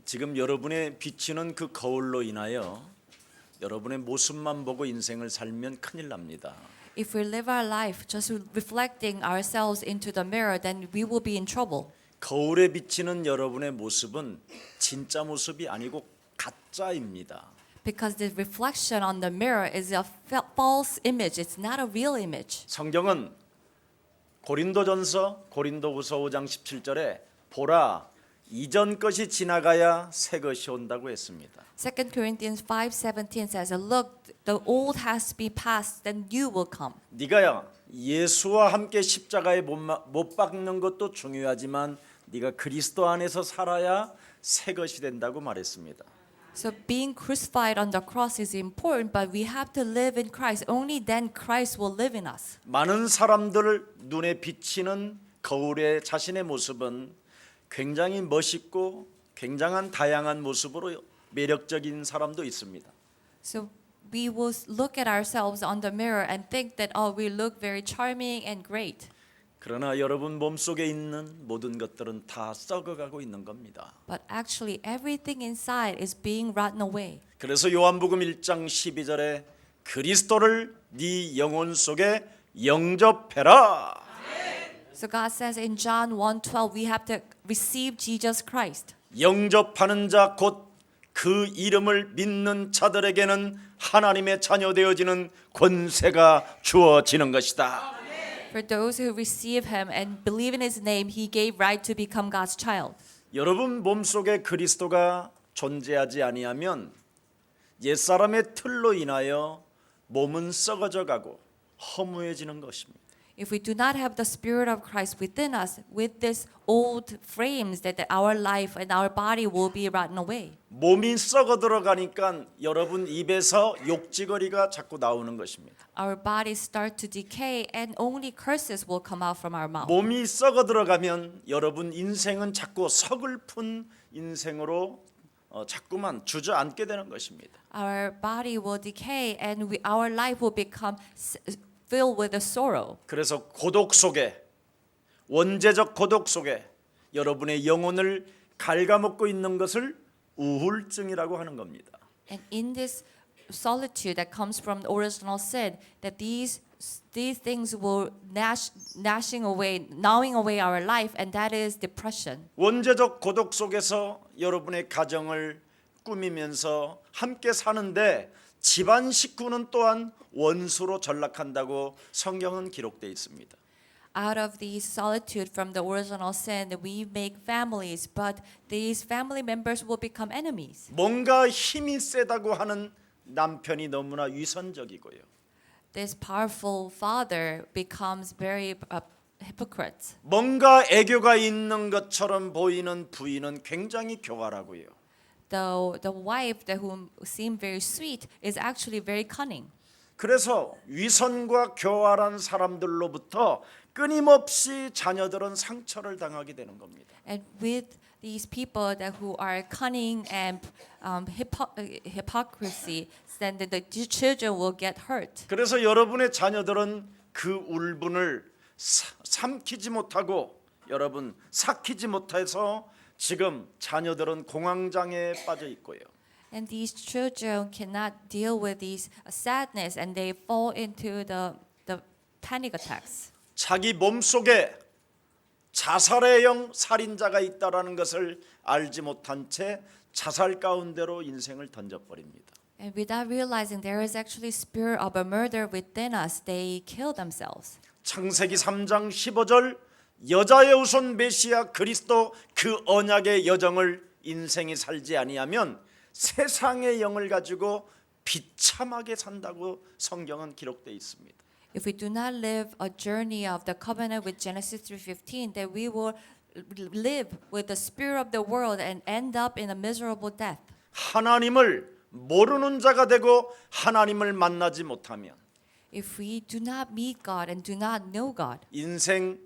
지금 여러분의 비치는 그 거울로 인하여 여러분의 모습만 보고 인생을 살면 큰일 납니다. If we live our life just reflecting ourselves into the mirror, then we will be in trouble. 거울에 비치는 여러분의 모습은 진짜 모습이 아니고 가짜입니다. Because the reflection on the mirror is a false image. It's not a real image. 성경은 고린도전서 고린도후서 5장 17절에 보라 이전 것이 지나가야 새 것이 온다고 했습니다. 2 Corinthians 5:17 says, "Look, the old has to be passed, then new will come." 네가 예수와 함께 십자가에 못 박는 것도 중요하지만 네가 그리스도 안에서 살아야 새 것이 된다고 말했습니다. So being crucified on the cross is important, but we have to live in Christ. Only then Christ will live in us. 많은 사람들 눈에 비치는 거울의 자신의 모습은 굉장히 멋있고 굉장한 다양한 모습으로 매력적인 사람도 있습니다. So we will look at ourselves on the mirror and think that, oh, we look very charming and great. 그러나 여러분 몸속에 있는 모든 것들은 다 썩어가고 있는 겁니다. But actually, everything inside is being rotten away. 그래서 요한복음 1장 12절에 그리스도를 네 영혼 속에 영접해라. So God says in John 1:12, we have to receive Jesus Christ. 영접하는 자 곧 그 이름을 믿는 자들에게는 하나님의 자녀 되어지는 권세가 주어지는 것이다. For those who receive him and believe in his name, he gave right to become God's child. 여러분 몸속에 그리스도가 존재하지 아니하면 옛사람의 틀로 인하여 몸은 썩어져 가고 허무해지는 것입니다. If we do not have the Spirit of Christ within us, with this old frames, that our life and our body will be rotten away. 몸이 썩어 들어가니까 여러분 입에서 욕지거리가 자꾸 나오는 것입니다. Our bodies start to decay, and only curses will come out from our mouth. 몸이 썩어 들어가면 여러분 인생은 자꾸 서글픈 인생으로 자꾸만 주저앉게 되는 것입니다. Our body will decay, and our life will become filled with a sorrow. 그래서 고독 속에 원죄적 고독 속에 여러분의 영혼을 갉아먹고 있는 것을 우울증이라고 하는 겁니다. And in this solitude that comes from the original sin, that these things will gnawing away our life, and that is depression. 원죄적 고독 속에서 여러분의 가정을 꾸미면서 함께 사는데 집안 식구는 또한 원수로 전락한다고 성경은 기록되어 있습니다. Out of the solitude from the original sin, we make families, but these family members will become enemies. 뭔가 힘이 세다고 하는 남편이 너무나 위선적이고요. This powerful father becomes very hypocrite. 뭔가 애교가 있는 것처럼 보이는 부인은 굉장히 교활하고요. The wife that whom seemed very sweet is actually very cunning. 그래서 위선과 교활한 사람들로부터 끊임없이 자녀들은 상처를 당하게 되는 겁니다. And with these people that who are cunning and hypocrisy, then the children will get hurt. 그래서 여러분의 자녀들은 그 울분을 삼키지 못하고 여러분 삭히지 못해서 지금 자녀들은 공황장애에 빠져 있고요. And these children cannot deal with these sadness, and they fall into the panic attacks. 자기 몸속에 자살의 살인자가 있다라는 것을 알지 못한 채 자살 가운데로 인생을 던져버립니다. And without realizing there is actually spirit of a murder within us, they kill themselves. 창세기 3장 15절 여자의 후손 메시아 그리스도 그 언약의 여정을 인생이 살지 아니하면 세상의 영을 가지고 비참하게 산다고 성경은 기록되어 있습니다. If we do not live a journey of the covenant with Genesis 3:15, then we will live with the spirit of the world and end up in a miserable death. 하나님을 모르는 자가 되고 하나님을 만나지 못하면 If we do not meet God and do not know God, 인생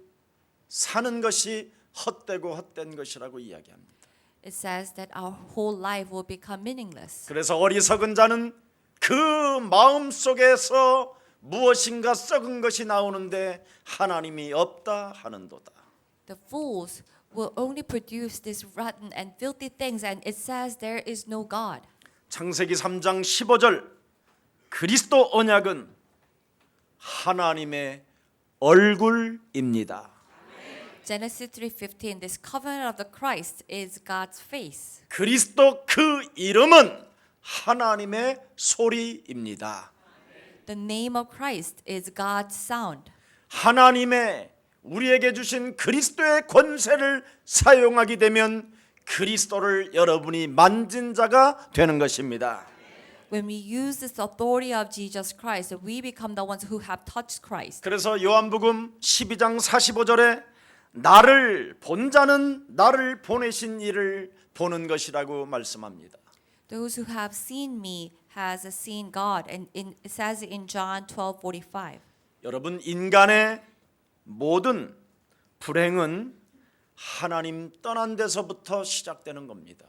사는 것이 헛되고 헛된 것이라고 이야기합니다. it says that our whole life will become meaningless. 그래서 어리석은 자는 그 마음 속에서 무엇인가 썩은 것이 나오는데 하나님이 없다 하는도다. The fools will only produce these rotten and filthy things, and it says there is no God. 창세기 3장 15절 그리스도 언약은 하나님의 얼굴입니다. Genesis 3:15, this covenant of the Christ is God's face. 그리스도 그 이름은 하나님의 소리입니다. The name of Christ is God's sound. 하나님의 우리에게 주신 그리스도의 권세를 사용하게 되면 그리스도를 여러분이 만진 자가 되는 것입니다. When we use this authority of Jesus Christ, we become the ones who have touched Christ. 그래서 요한복음 12장 45절에 나를 본 자는 나를 보내신 이를 보는 것이라고 말씀합니다. Those who have seen me has seen God, and it says in John 12:45. 여러분 인간의 모든 불행은 하나님 떠난 데서부터 시작되는 겁니다.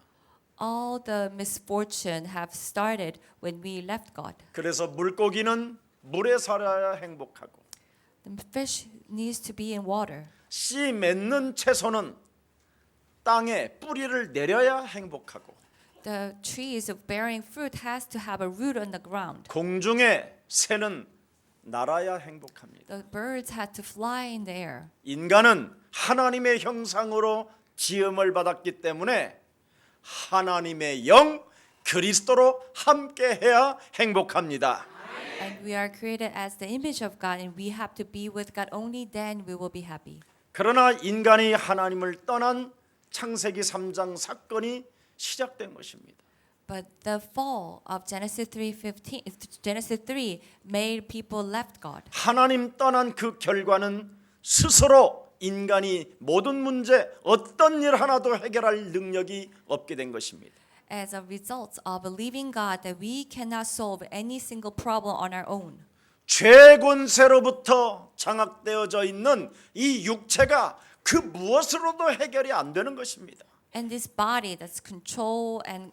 All the misfortune have started when we left God. 그래서 물고기는 물에 살아야 행복하고 The fish needs to be in water. 씨 맺는 채소는 땅에 뿌리를 내려야 행복하고 The trees of bearing fruit has to have a root on the ground. 공중에 새는 날아야 행복합니다. The birds had to fly in the air. 인간은 하나님의 형상으로 지음을 받았기 때문에 하나님의 영 그리스도로 함께해야 행복합니다. And we are created as the image of God, and we have to be with God. Only then we will be happy. 그러나 인간이 하나님을 떠난 창세기 3장 사건이 시작된 것입니다. But the fall of Genesis 3 made people left God. 하나님 떠난 그 결과는 스스로 인간이 모든 문제 어떤 일 하나도 해결할 능력이 없게 된 것입니다. As a result of believing God that we cannot solve any single problem on our own. 죄 권세로부터 장악되어져 있는 이 육체가 그 무엇으로도 해결이 안 되는 것입니다. And this body that's controlled and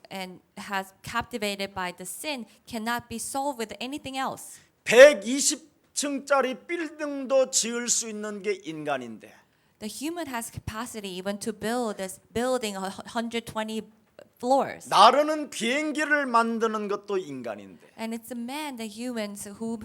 has captivated by the sin cannot be solved with anything else. 120층짜리 빌딩도 지을 수 있는 게 인간인데 The human has capacity even to build this building 120 floors. 나르는 비행기를 만드는 것도 인간인데 And it's a man, the humans who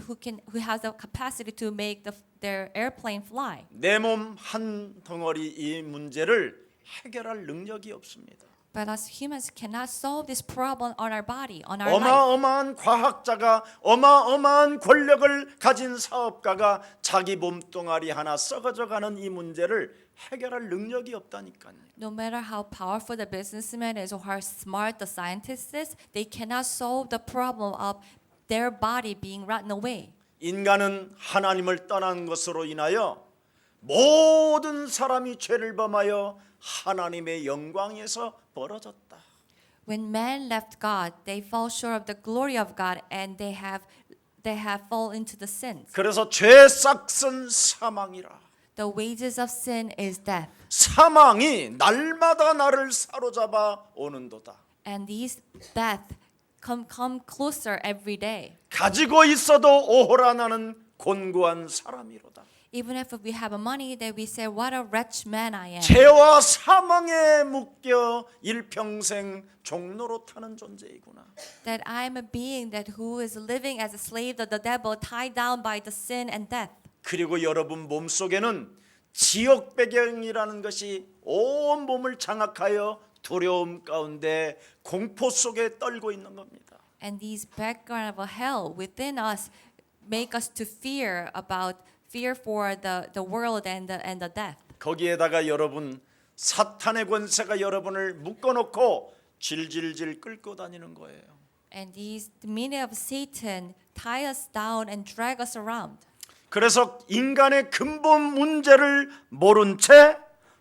has the capacity to make their airplane fly. 내 몸 한 덩어리 이 문제를 해결할 능력이 없습니다. But us humans cannot solve this problem on our body, on our life. 어마어마한 과학자가 어마어마한 권력을 가진 사업가가 자기 몸뚱아리 하나 썩어져가는 이 문제를 해결할 능력이 없다니까요. No matter how powerful the businessman is or how smart the scientist is, they cannot solve the problem of their body being rotten away. 인간은 하나님을 떠난 것으로 인하여 모든 사람이 죄를 범하여 하나님의 영광에서 벌어졌다. When man left God, they fall short of the glory of God, and they have fall into the sins. 그래서 죄 싹은 사망이라. The wages of sin is death, 사망이 날마다 나를 사로잡아 오는도다. and these death come closer every day. 가지고 있어도 오호라 나는 곤고한 사람이로다. Even if we have money, that we say, "What a wretched man I am." 죄와 사망에 묶여 일평생 종로로 타는 존재이구나. That I am a being that who is living as a slave of the devil, tied down by the sin and death. 그리고 여러분 몸속에는 지옥 배경이라는 것이 온 몸을 장악하여 두려움 가운데 공포 속에 떨고 있는 겁니다. And these background of hell within us make us to fear for the world and the death. 거기에다가 여러분 사탄의 권세가 여러분을 묶어놓고 질질질 끌고 다니는 거예요. And the meaning of Satan tie us down and drag us around. 그래서 인간의 근본 문제를 모른 채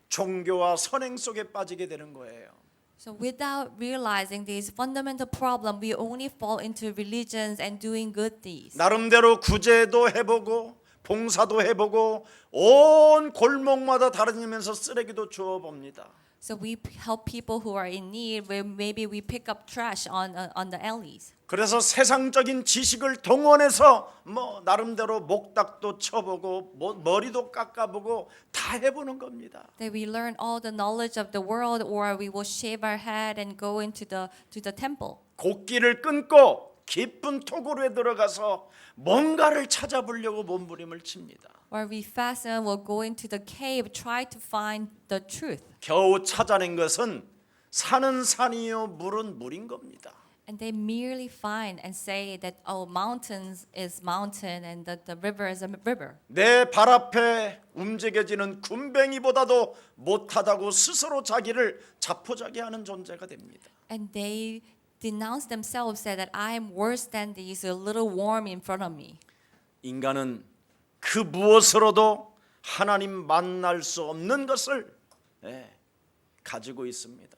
종교와 선행 속에 빠지게 되는 거예요. So without realizing this fundamental problem, we only fall into religions and doing good deeds. 나름대로 구제도 해보고 봉사도 해보고 온 골목마다 다니면서 쓰레기도 주워 봅니다. So we help people who are in need. Where maybe we pick up trash on the alleys. 그래서 세상적인 지식을 동원해서 뭐 나름대로 목닥도 쳐보고 머리도 깎아보고 다 해보는 겁니다. That we learn all the knowledge of the world, or we will shave our head and go into the temple. 곡기를 끊고 깊은 토굴에 들어가서 뭔가를 찾아보려고 몸부림을 칩니다. Or we fast and will go into the cave, try to find the truth. 겨우 찾아낸 것은 산은 산이요 물은 물인 겁니다. And they merely find and say that mountains is mountain and the river is a river. 내 발 앞에 움직여지는 군뱅이보다도 못하다고 스스로 자기를 자포자기하는 존재가 됩니다. And they denounce themselves, say that I am worse than these little worm in front of me. 인간은 그 무엇으로도 하나님 만날 수 없는 것을 가지고 있습니다.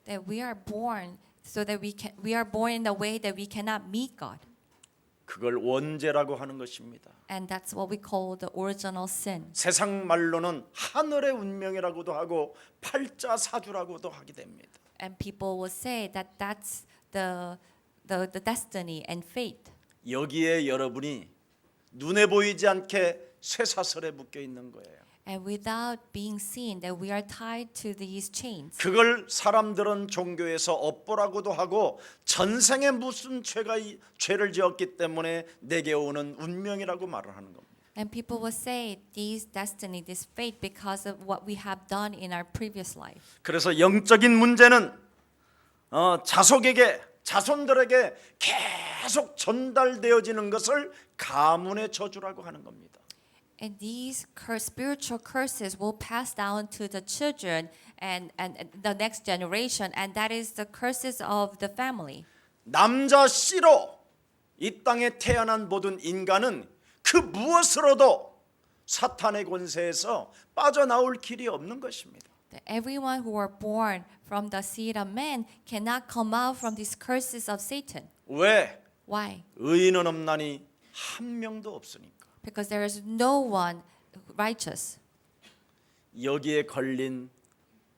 That we are born so that we are born in a way that we cannot meet God. 그걸 원죄라고 하는 것입니다. And that's what we call the original sin. 세상 말로는 하늘의 운명이라고도 하고 팔자사주라고도 하게 됩니다. And people will say that that's the destiny and fate. 여기에 여러분이 눈에 보이지 않게 쇠사슬에 묶여 있는 거예요. And without being seen, that we are tied to these chains. 그걸 사람들은 종교에서 업보라고도 하고 전생에 무슨 죄를 지었기 때문에 내게 오는 운명이라고 말을 하는 겁니다. And people will say this destiny, this fate, because of what we have done in our previous life. 그래서 영적인 문제는 자손들에게 계속 전달되어지는 것을 가문의 저주라고 하는 겁니다. And these spiritual curses will pass down to the children and the next generation, and that is the curses of the family. 남자 씨로 이 땅에 태어난 모든 인간은 그 무엇으로도 사탄의 권세에서 빠져나올 길이 없는 것입니다. That everyone who are born from the seed of man cannot come out from these curses of Satan. 왜? Why? 의인은 없나니 한 명도 없으니까. Because there is no one righteous. 여기에 걸린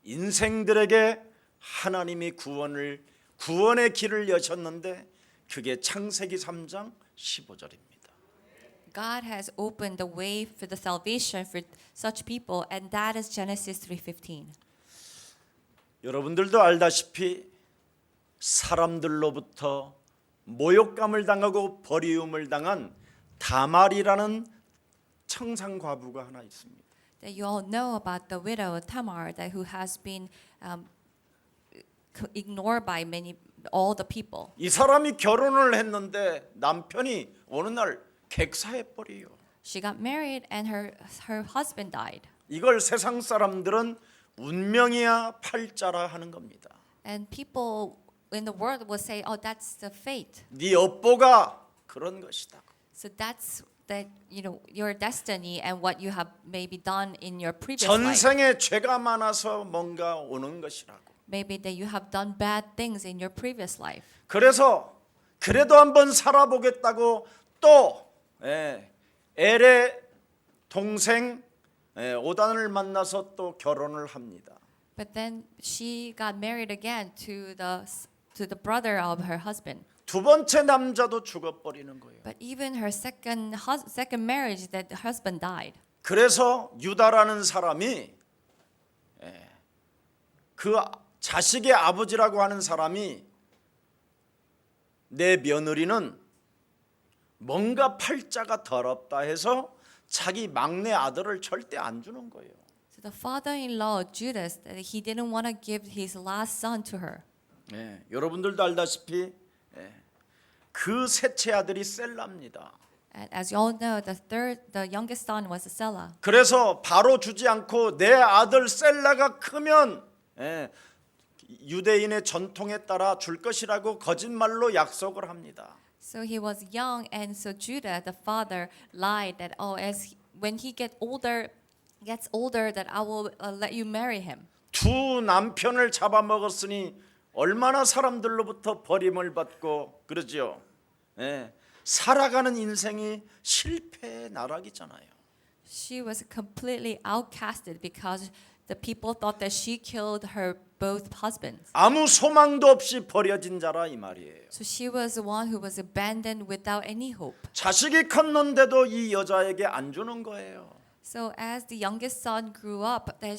인생들에게 하나님이 구원의 길을 여셨는데 그게 창세기 3장 15절입니다. God has opened the way for the salvation for such people, and that is Genesis 3:15. 여러분들도 알다시피 사람들로부터 모욕감을 당하고 버리움을 당한 다말이라는 청산과부가 하나 있습니다. That you all know about the widow Tamar, that who has been ignored by all the people. 이 사람이 결혼을 했는데 남편이 어느 날 객사해 버려요. She got married and her husband died. 이걸 세상 사람들은 운명이야 팔자라 하는 겁니다. And people in the world will say, "Oh, that's the fate." 네 업보가 그런 것이다. So that's your destiny and what you have maybe done in your previous life. 전생에 죄가 많아서 뭔가 오는 것이라고. Maybe that you have done bad things in your previous life. 그래서 그래도 한번 살아보겠다고 또 엘의 동생 오단을 만나서 또 결혼을 합니다. But then she got married again to the brother of her husband. 두 번째 남자도 죽어버리는 거예요. But even her second marriage, that the husband died. 그래서 유다라는 사람이 그 자식의 아버지라고 하는 사람이 내 며느리는 뭔가 팔자가 더럽다 해서 자기 막내 아들을 절대 안 주는 거예요. So the father-in-law Judas, that he didn't want to give his last son to her. 여러분들도 알다시피 그 셋째 아들이 셀라입니다. And as you all know, the youngest son was Sela. 그래서 바로 주지 않고 내 아들 셀라가 크면 유대인의 전통에 따라 줄 것이라고 거짓말로 약속을 합니다. So he was young, and so Judah, the father, lied that when he gets older, that I will let you marry him. 두 남편을 잡아먹었으니 얼마나 사람들로부터 버림을 받고 그러죠. 살아가는 인생이 실패의 나락이잖아요. She was completely outcasted because The people thought that she killed her both husbands. 아무 소망도 없이 버려진 자라 이 말이에요. So she was the one who was abandoned without any hope. 자식이 컸는데도 이 여자에게 안 주는 거예요. So as the youngest son grew up, the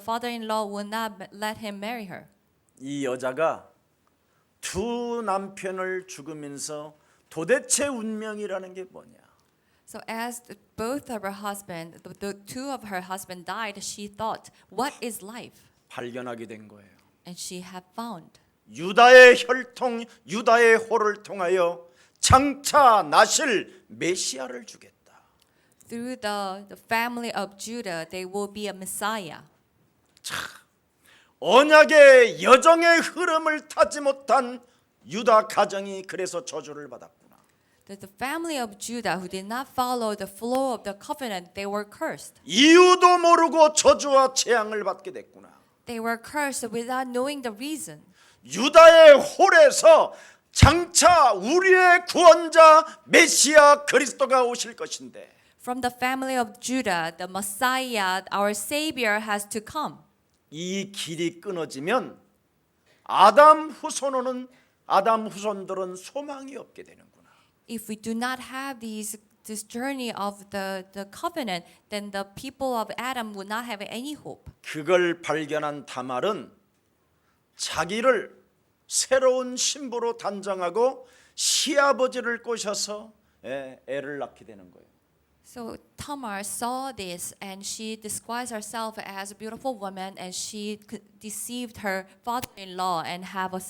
father-in-law would not let him marry her. 이 여자가 두 남편을 죽으면서 도대체 운명이라는 게 뭐냐? So as both of her husband, the two of her husband died, she thought, what is life? 발견하게 된 거예요. And she had found. 유다의 혈통, 유다의 호를 통하여 장차 나실 메시아를 주겠다. Through the family of Judah, they will be a Messiah. 언약의 여정의 흐름을 타지 못한 유다 가정이 그래서 저주를 받았구나. That the family of Judah who did not follow the flow of the covenant, they were cursed. 이유도 모르고 저주와 재앙을 받게 됐구나. They were cursed without knowing the reason. 유다의 홀에서 장차 우리의 구원자 메시아 그리스도가 오실 것인데 From the family of Judah, the Messiah, our Savior, has to come. 이 길이 끊어지면 아담 후손들은 소망이 없게 되는구나. If we do not have this journey of the covenant, then the people of Adam would not have any hope. 그걸 발견한 다말은 자기를 새로운 신부로 단정하고 시아버지를 꼬셔서 애를 낳게 되는 거예요. So Tamar saw this and she disguised herself as a beautiful woman and she deceived her father-in-law and have a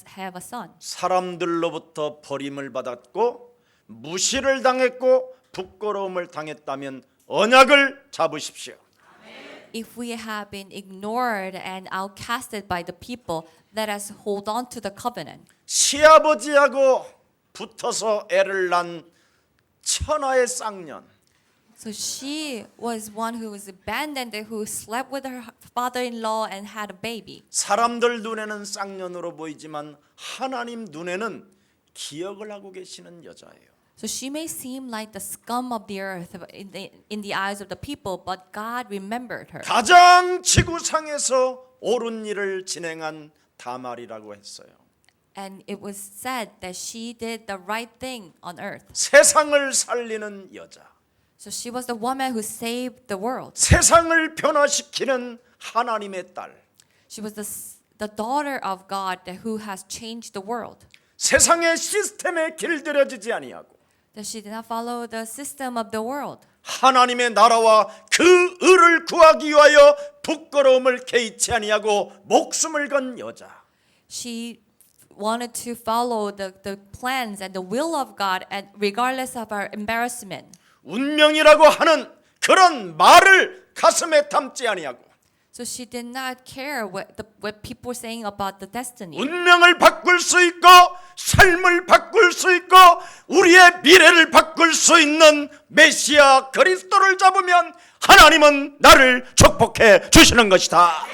son. 사람들로부터 버림을 받았고 무시를 당했고 부끄러움을 당했다면 언약을 잡으십시오. If we have been ignored and outcasted by the people, let us hold on to the covenant. 시아버지하고 붙어서 애를 낳은 천하의 쌍년. So she was one who was abandoned, who slept with her father-in-law and had a baby. 사람들 눈에는 쌍년으로 보이지만 하나님 눈에는 기억을 하고 계시는 여자예요. So she may seem like the scum of the earth in the eyes of the people, but God remembered her. 가장 지구상에서 옳은 일을 진행한 다말이라고 했어요. And it was said that she did the right thing on earth. 세상을 살리는 여자. So she was the woman who saved the world. 세상을 변화시키는 하나님의 딸. She was the daughter of God who has changed the world. 세상의 시스템에 길들여지지 아니하고 That she did not follow the system of the world. 하나님의 나라와 그 의를 구하기 위하여 부끄러움을 개의치 아니하고 목숨을 건 여자. She wanted to follow the plans and the will of God and regardless of her embarrassment. 운명이라고 하는 그런 말을 가슴에 담지 아니하고 So she did not care what people were saying about the destiny. 운명을 바꿀 수 있고 삶을 바꿀 수 있고 우리의 미래를 바꿀 수 있는 메시아 그리스도를 잡으면 하나님은 나를 축복해 주시는 것이다.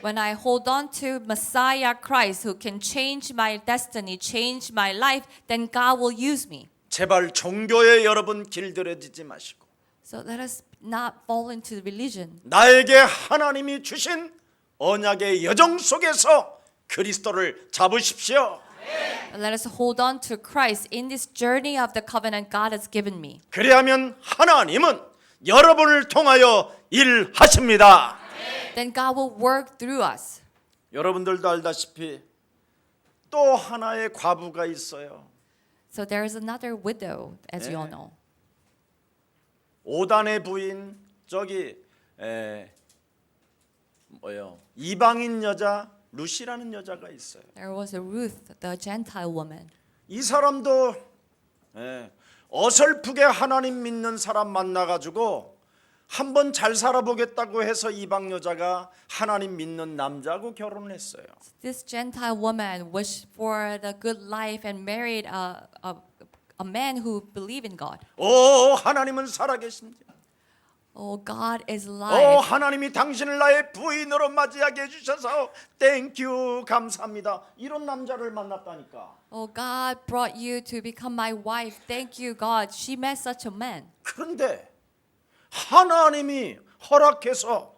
When I hold on to Messiah Christ who can change my destiny, change my life, then God will use me. 제발 종교에 여러분 길들여지지 마시고 So let us not fall into religion. 나에게 하나님이 주신 언약의 여정 속에서 그리스도를 잡으십시오. Let us hold on to Christ in this journey of the covenant God has given me. 그래야면 하나님은 여러분을 통하여 일하십니다. Then God will work through us. 여러분들도 알다시피 또 하나의 과부가 있어요. So there is another widow, as you all 네. know. 오단의 부인 이방인 여자 루시라는 여자가 있어요. There was a Ruth, the Gentile woman. 이 사람도 어설프게 하나님 믿는 사람 만나가지고 한번 잘 살아보겠다고 해서 이방 여자가 하나님 믿는 남자하고 결혼했어요. This Gentile woman wished for the good life and married a man who believed in God. 오 하나님은 살아계십니다. Oh, God is 오 alive. 하나님이 당신을 나의 부인으로 맞이하게 해주셔서 땡큐 감사합니다. 이런 남자를 만났다니까. Oh, God brought you to become my wife. Thank you, God. She met such a man. 그런데 하나님이 허락해서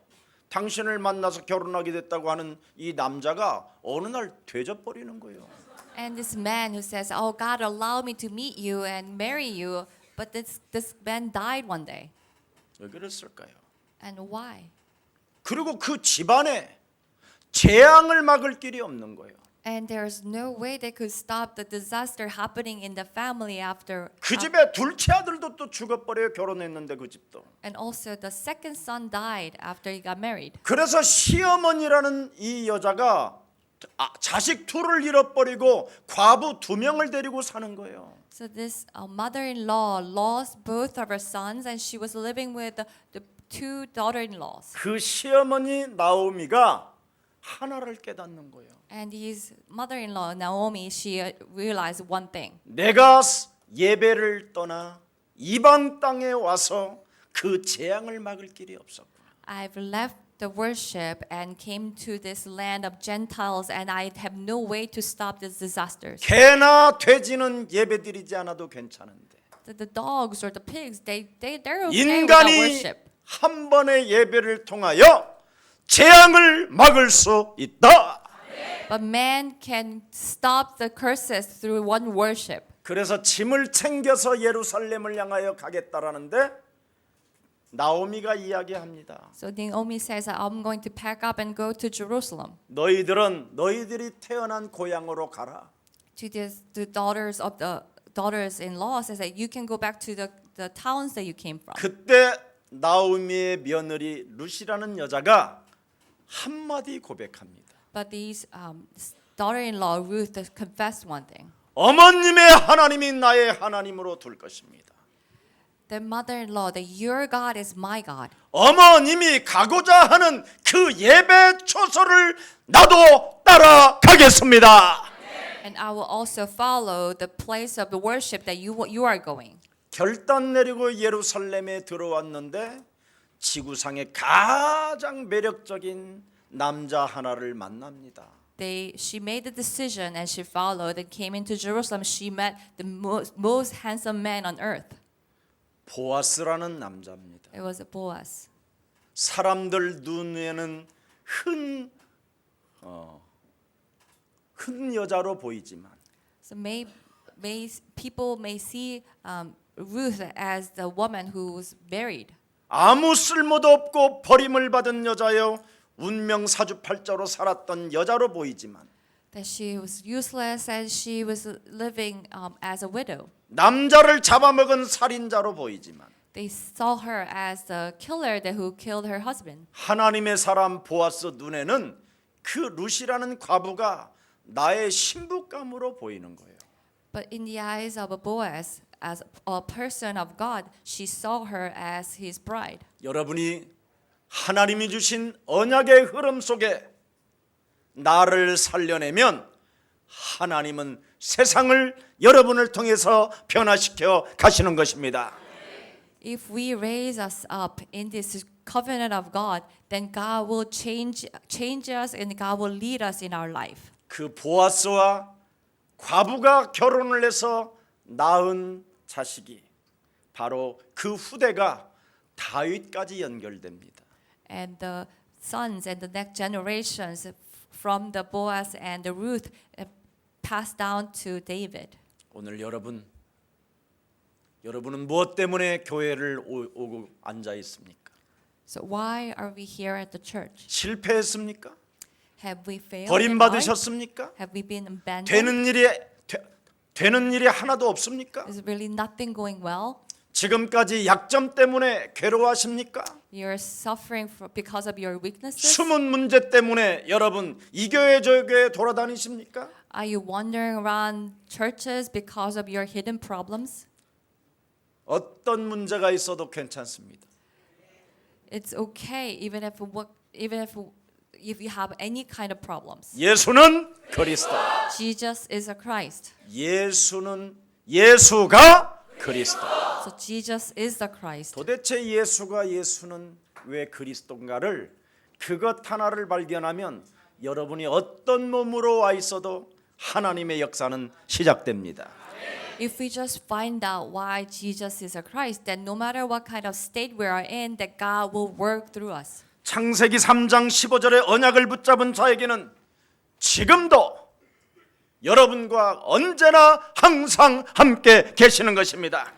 당신을 만나서 결혼하게 됐다고 하는 이 남자가 어느 날 되져버리는 거예요. And this man who says, "Oh, God allowed me to meet you and marry you," but this man died one day. 왜 그랬을까요? And why? 그리고 그 집안에 재앙을 막을 길이 없는 거예요. And there's no way they could stop the disaster happening in the family after. 그 집에 둘째 아들도 또 죽어버려요. 결혼했는데 그 집도. And also the second son died after he got married. 그래서 시어머니라는 이 여자가 자식 둘을 잃어버리고 과부 2명을 데리고 사는 거예요. So this mother-in-law lost both of her sons, and she was living with the two daughter-in-laws. 그 시어머니 나오미가 하나를 깨닫는 거예요. And his mother-in-law Naomi, she realized one thing. 내가 예배를 떠나 이방 땅에 와서 그 재앙을 막을 길이 없었구나. I've left the worship and came to this land of Gentiles, and I have no way to stop these disasters. 개나 돼지는 예배드리지 않아도 괜찮은데 The dogs or the pigs, they're okay without 인간이 worship. 한 번의 예배를 통하여 재앙을 막을 수 있다. But man can stop the curses through one worship. 그래서 짐을 챙겨서 예루살렘을 향하여 가겠다라는데 나오미가 이야기합니다. So Naomi says, I'm going to pack up and go to Jerusalem. 너희들은 너희들이 태어난 고향으로 가라. To the daughters-in-law says that you can go back to the towns that you came from. 그때 나오미의 며느리 룻이라는 여자가 한마디 고백합니다. But these daughter-in-law Ruth confessed one thing. 어머님의 하나님이 나의 하나님으로 둘 것입니다. The mother-in-law, that your God is my God. 어머님이 가고자 하는 그 예배 초소를 나도 따라가겠습니다. And I will also follow the place of the worship that you are going. 결단 내리고 예루살렘에 들어왔는데 지구상의 가장 매력적인 남자 하나를 만납니다. She made the decision and she followed and came into Jerusalem. She met the most handsome man on earth. 보아스라는 남자입니다. It was Boaz. 사람들 눈에는 큰 여자로 보이지만 So people may see Ruth as the woman who was buried. 아무 쓸모도 없고 버림을 받은 여자여 운명 사주팔자로 살았던 여자로 보이지만 That she was useless and she was living as a widow. 남자를 잡아먹은 살인자로 보이지만 They saw her as the killer who killed her husband. 하나님의 사람 보아스 눈에는 그 룻이라는 과부가 나의 신부감으로 보이는 거예요. But in the eyes of Boaz, as a person of God, she saw her as his bride. 여러분이 하나님이 주신 언약의 흐름 속에 나를 살려내면 하나님은 세상을 여러분을 통해서 변화시켜 가시는 것입니다. If we raise us up in this covenant of God, then God will change us and God will lead us in our life. 그 보아스와 과부가 결혼을 해서 낳은 자식이 바로 그 후대가 다윗까지 연결됩니다. And the sons and the next generations from the Boaz and the Ruth passed down to David. 오늘 여러분은 무엇 때문에 교회를 오고 앉아 있습니까? So why are we here at the church? 실패했습니까? Have we failed? in life? 버림받으셨습니까? Have we been abandoned? 되는 일이 하나도 없습니까? Is really nothing going well? 지금까지 약점 때문에 괴로워하십니까? You're suffering because of your weaknesses? 숨은 문제 때문에 여러분 이 교회 저 교회 돌아다니십니까? Are you wandering around churches because of your hidden problems? 어떤 문제가 있어도 괜찮습니다. It's okay even if you have any kind of problems. 예수는 그리스도. Jesus is a Christ. 예수가 그리스도. So Jesus is the Christ. 도대체 예수는 왜 그리스도인가를 그것 하나를 발견하면 여러분이 어떤 몸으로 와 있어도 하나님의 역사는 시작됩니다. If we just find out why Jesus is a Christ, then no matter what kind of state we are in, that God will work through us. 창세기 3장 15절의 언약을 붙잡은 자에게는 지금도 여러분과 언제나 항상 함께 계시는 것입니다.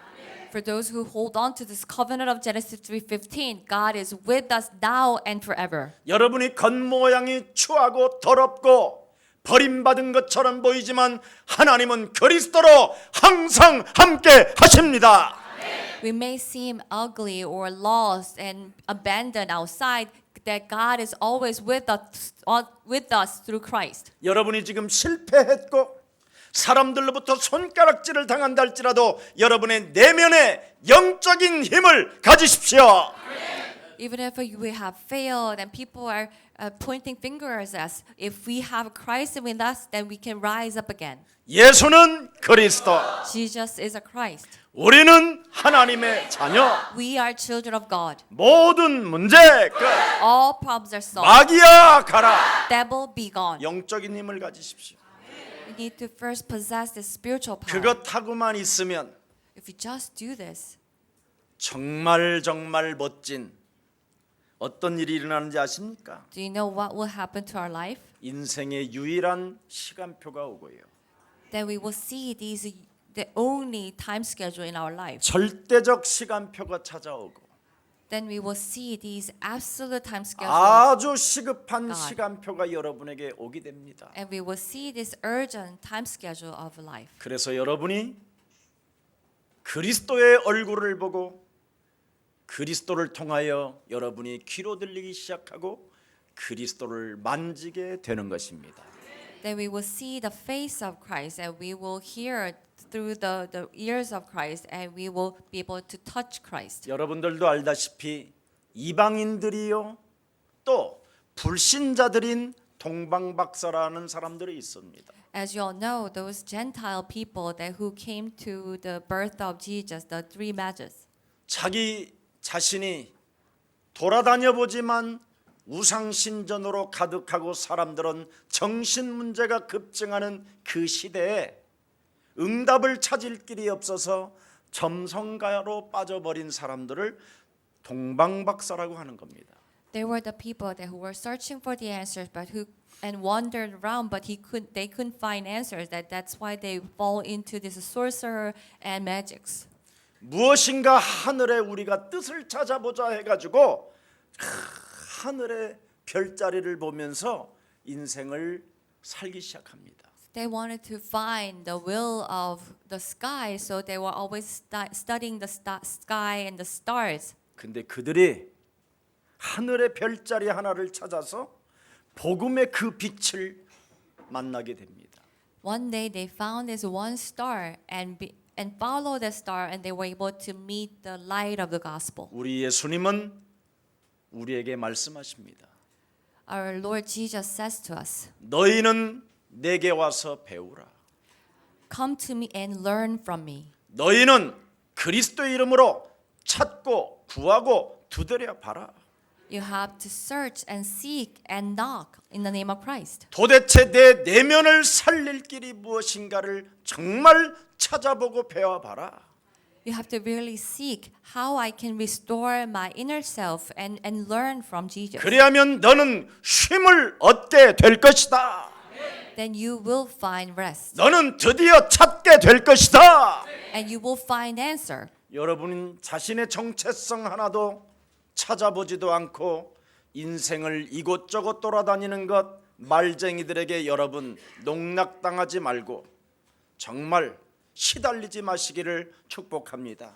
For those who hold on to this covenant of Genesis 3:15, God is with us now and forever. 여러분이 겉모양이 추하고 더럽고 버림받은 것처럼 보이지만 하나님은 그리스도로 항상 함께 하십니다. We may seem ugly or lost and abandoned outside, that God is always with us through Christ. 여러분이 지금 실패했고 사람들로부터 손가락질을 당한다 할지라도 여러분의 내면에 영적인 힘을 가지십시오. Even if we have failed and people are pointing fingers at us, if we have Christ with us, then we can rise up again. 예수는 그리스도, Jesus is a Christ. 우리는 하나님의 자녀. We are children of God. 모든 문제 끝. All problems are solved. 마귀야 가라. Devil be gone. 영적인 힘을 가지십시오. We need to first possess this spiritual power. 그것하고만 있으면 If we just do this, 정말 멋진 어떤 일이 일어나는지 아십니까? do you know what will happen to our life? 인생의 유일한 시간표가 오고요. Then we will see the only time schedule in our life. 절대적 시간표가 찾아오고 Then we will see these absolute time schedule. 아주 시급한 God. 시간표가 여러분에게 오게 됩니다. And we will see this urgent time schedule of life. 그래서 여러분이 그리스도의 얼굴을 보고 그리스도를 통하여 여러분이 귀로 들리기 시작하고 그리스도를 만지게 되는 것입니다. Then we will see the face of Christ and we will hear through the ears of Christ and we will be able to touch Christ. 여러분들도 알다시피 이방인들이요 또 불신자들인 동방박사라는 사람들이 있습니다. As you all know, those Gentile people that who came to the birth of Jesus, the three mages, 자기 자신이 돌아다녀 보지만 우상신전으로 가득하고 사람들은 정신 문제가 급증하는 그 시대에 응답을 찾을 길이 없어서 점성가로 빠져버린 사람들을 동방박사라고 하는 겁니다. they were the people that who were searching for the answers, but who and wandered around, but they couldn't find answers. That's why they fall into this sorcerer and magics. 무엇인가 하늘에 우리가 뜻을 찾아보자 해가지고 하늘의 별자리를 보면서 인생을 살기 시작합니다. They wanted to find the will of the sky, so they were always studying the sky and the stars. 근데 그들이 하늘의 별자리 하나를 찾아서 복음의 그 빛을 만나게 됩니다. One day they found this one star and followed the star, and they were able to meet the light of the gospel. 우리 예수님은 우리에게 말씀하십니다. Our Lord Jesus says to us, 너희는 내게 와서 배우라. "Come to me and learn from me." 너희는 그리스도의 이름으로 찾고 구하고 두드려 봐라. You have to search and seek and knock in the name of Christ. 도대체 내 내면을 살릴 길이 무엇인가를 정말 찾아보고 배워봐라. You have to really seek how I can restore my inner self and learn from Jesus. 그리하면 너는 쉼을 얻게 될 것이다. Then you will find rest 너는 드디어 찾게 될 것이다. and you will find answer. 여러분 자신의 정체성 하나도 찾아보지도 않고 인생을 이곳저곳 돌아다니는 것 말쟁이들에게 여러분 농락당하지 말고 정말 시달리지 마시기를 축복합니다.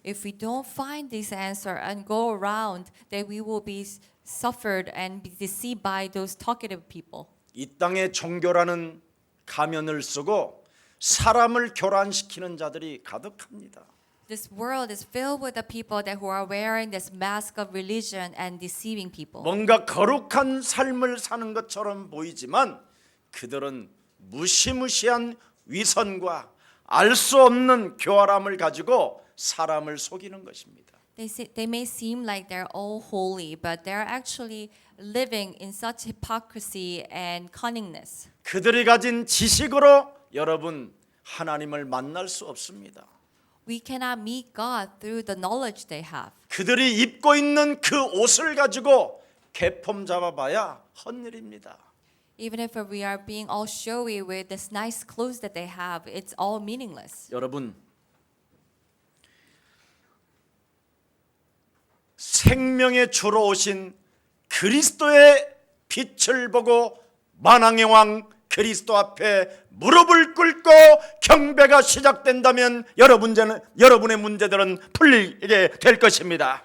If we don't find this answer and go around, then we will be suffered and be deceived by those talkative people. 이 땅에 종교라는 가면을 쓰고 사람을 교란시키는 자들이 가득합니다. This world is filled with the people that who are wearing this mask of religion and deceiving people. 뭔가 거룩한 삶을 사는 것처럼 보이지만 그들은 무시무시한 위선과 알 수 없는 교활함을 가지고 사람을 속이는 것입니다. They may seem like they're all holy, but they're actually living in such hypocrisy and cunningness. 그들이 가진 지식으로 여러분 하나님을 만날 수 없습니다. We cannot meet God through the knowledge they have. 그들이 입고 있는 그 옷을 가지고 계폼 잡아봐야 헛일입니다. Even if we are being all showy with this nice clothes that they have, it's all meaningless. 여러분, 생명의 주로 오신 그리스도의 빛을 보고 만왕의 왕 그리스도 앞에 무릎을 꿇고 경배가 시작된다면 여러분의 문제들은 풀리게 될 것입니다.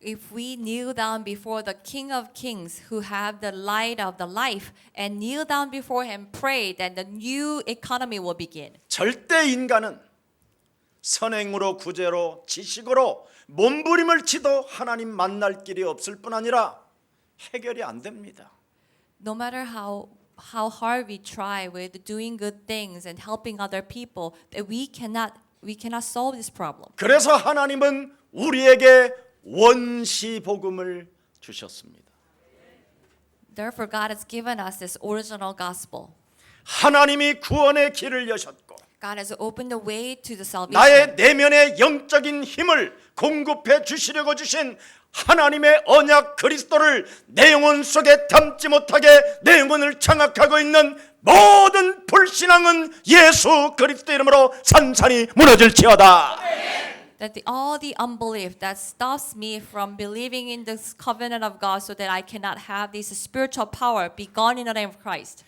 If we kneel down before the King of Kings who have the light of the life and kneel down before him, pray, then the new economy will begin. 절대 인간은 선행으로 구제로 지식으로 몸부림을 치도 하나님 만날 길이 없을 뿐 아니라 해결이 안 됩니다. No matter how hard we try with doing good things and helping other people, that we cannot solve this problem. 그래서 하나님은 우리에게 원시 복음을 주셨습니다. Therefore, God has given us this original gospel. 하나님이 구원의 길을 여셨고 God has opened the way to the salvation. 나의 내면의 영적인 힘을 공급해 주시려고 주신 하나님의 언약 그리스도를 내 영혼 속에 담지 못하게 내 영혼을 장악하고 있는 모든 불신앙은 예수 그리스도 이름으로 산산이 무너질지어다. That all the unbelief that stops me from believing in this covenant of God so that I cannot have this spiritual power be gone in the name of Christ.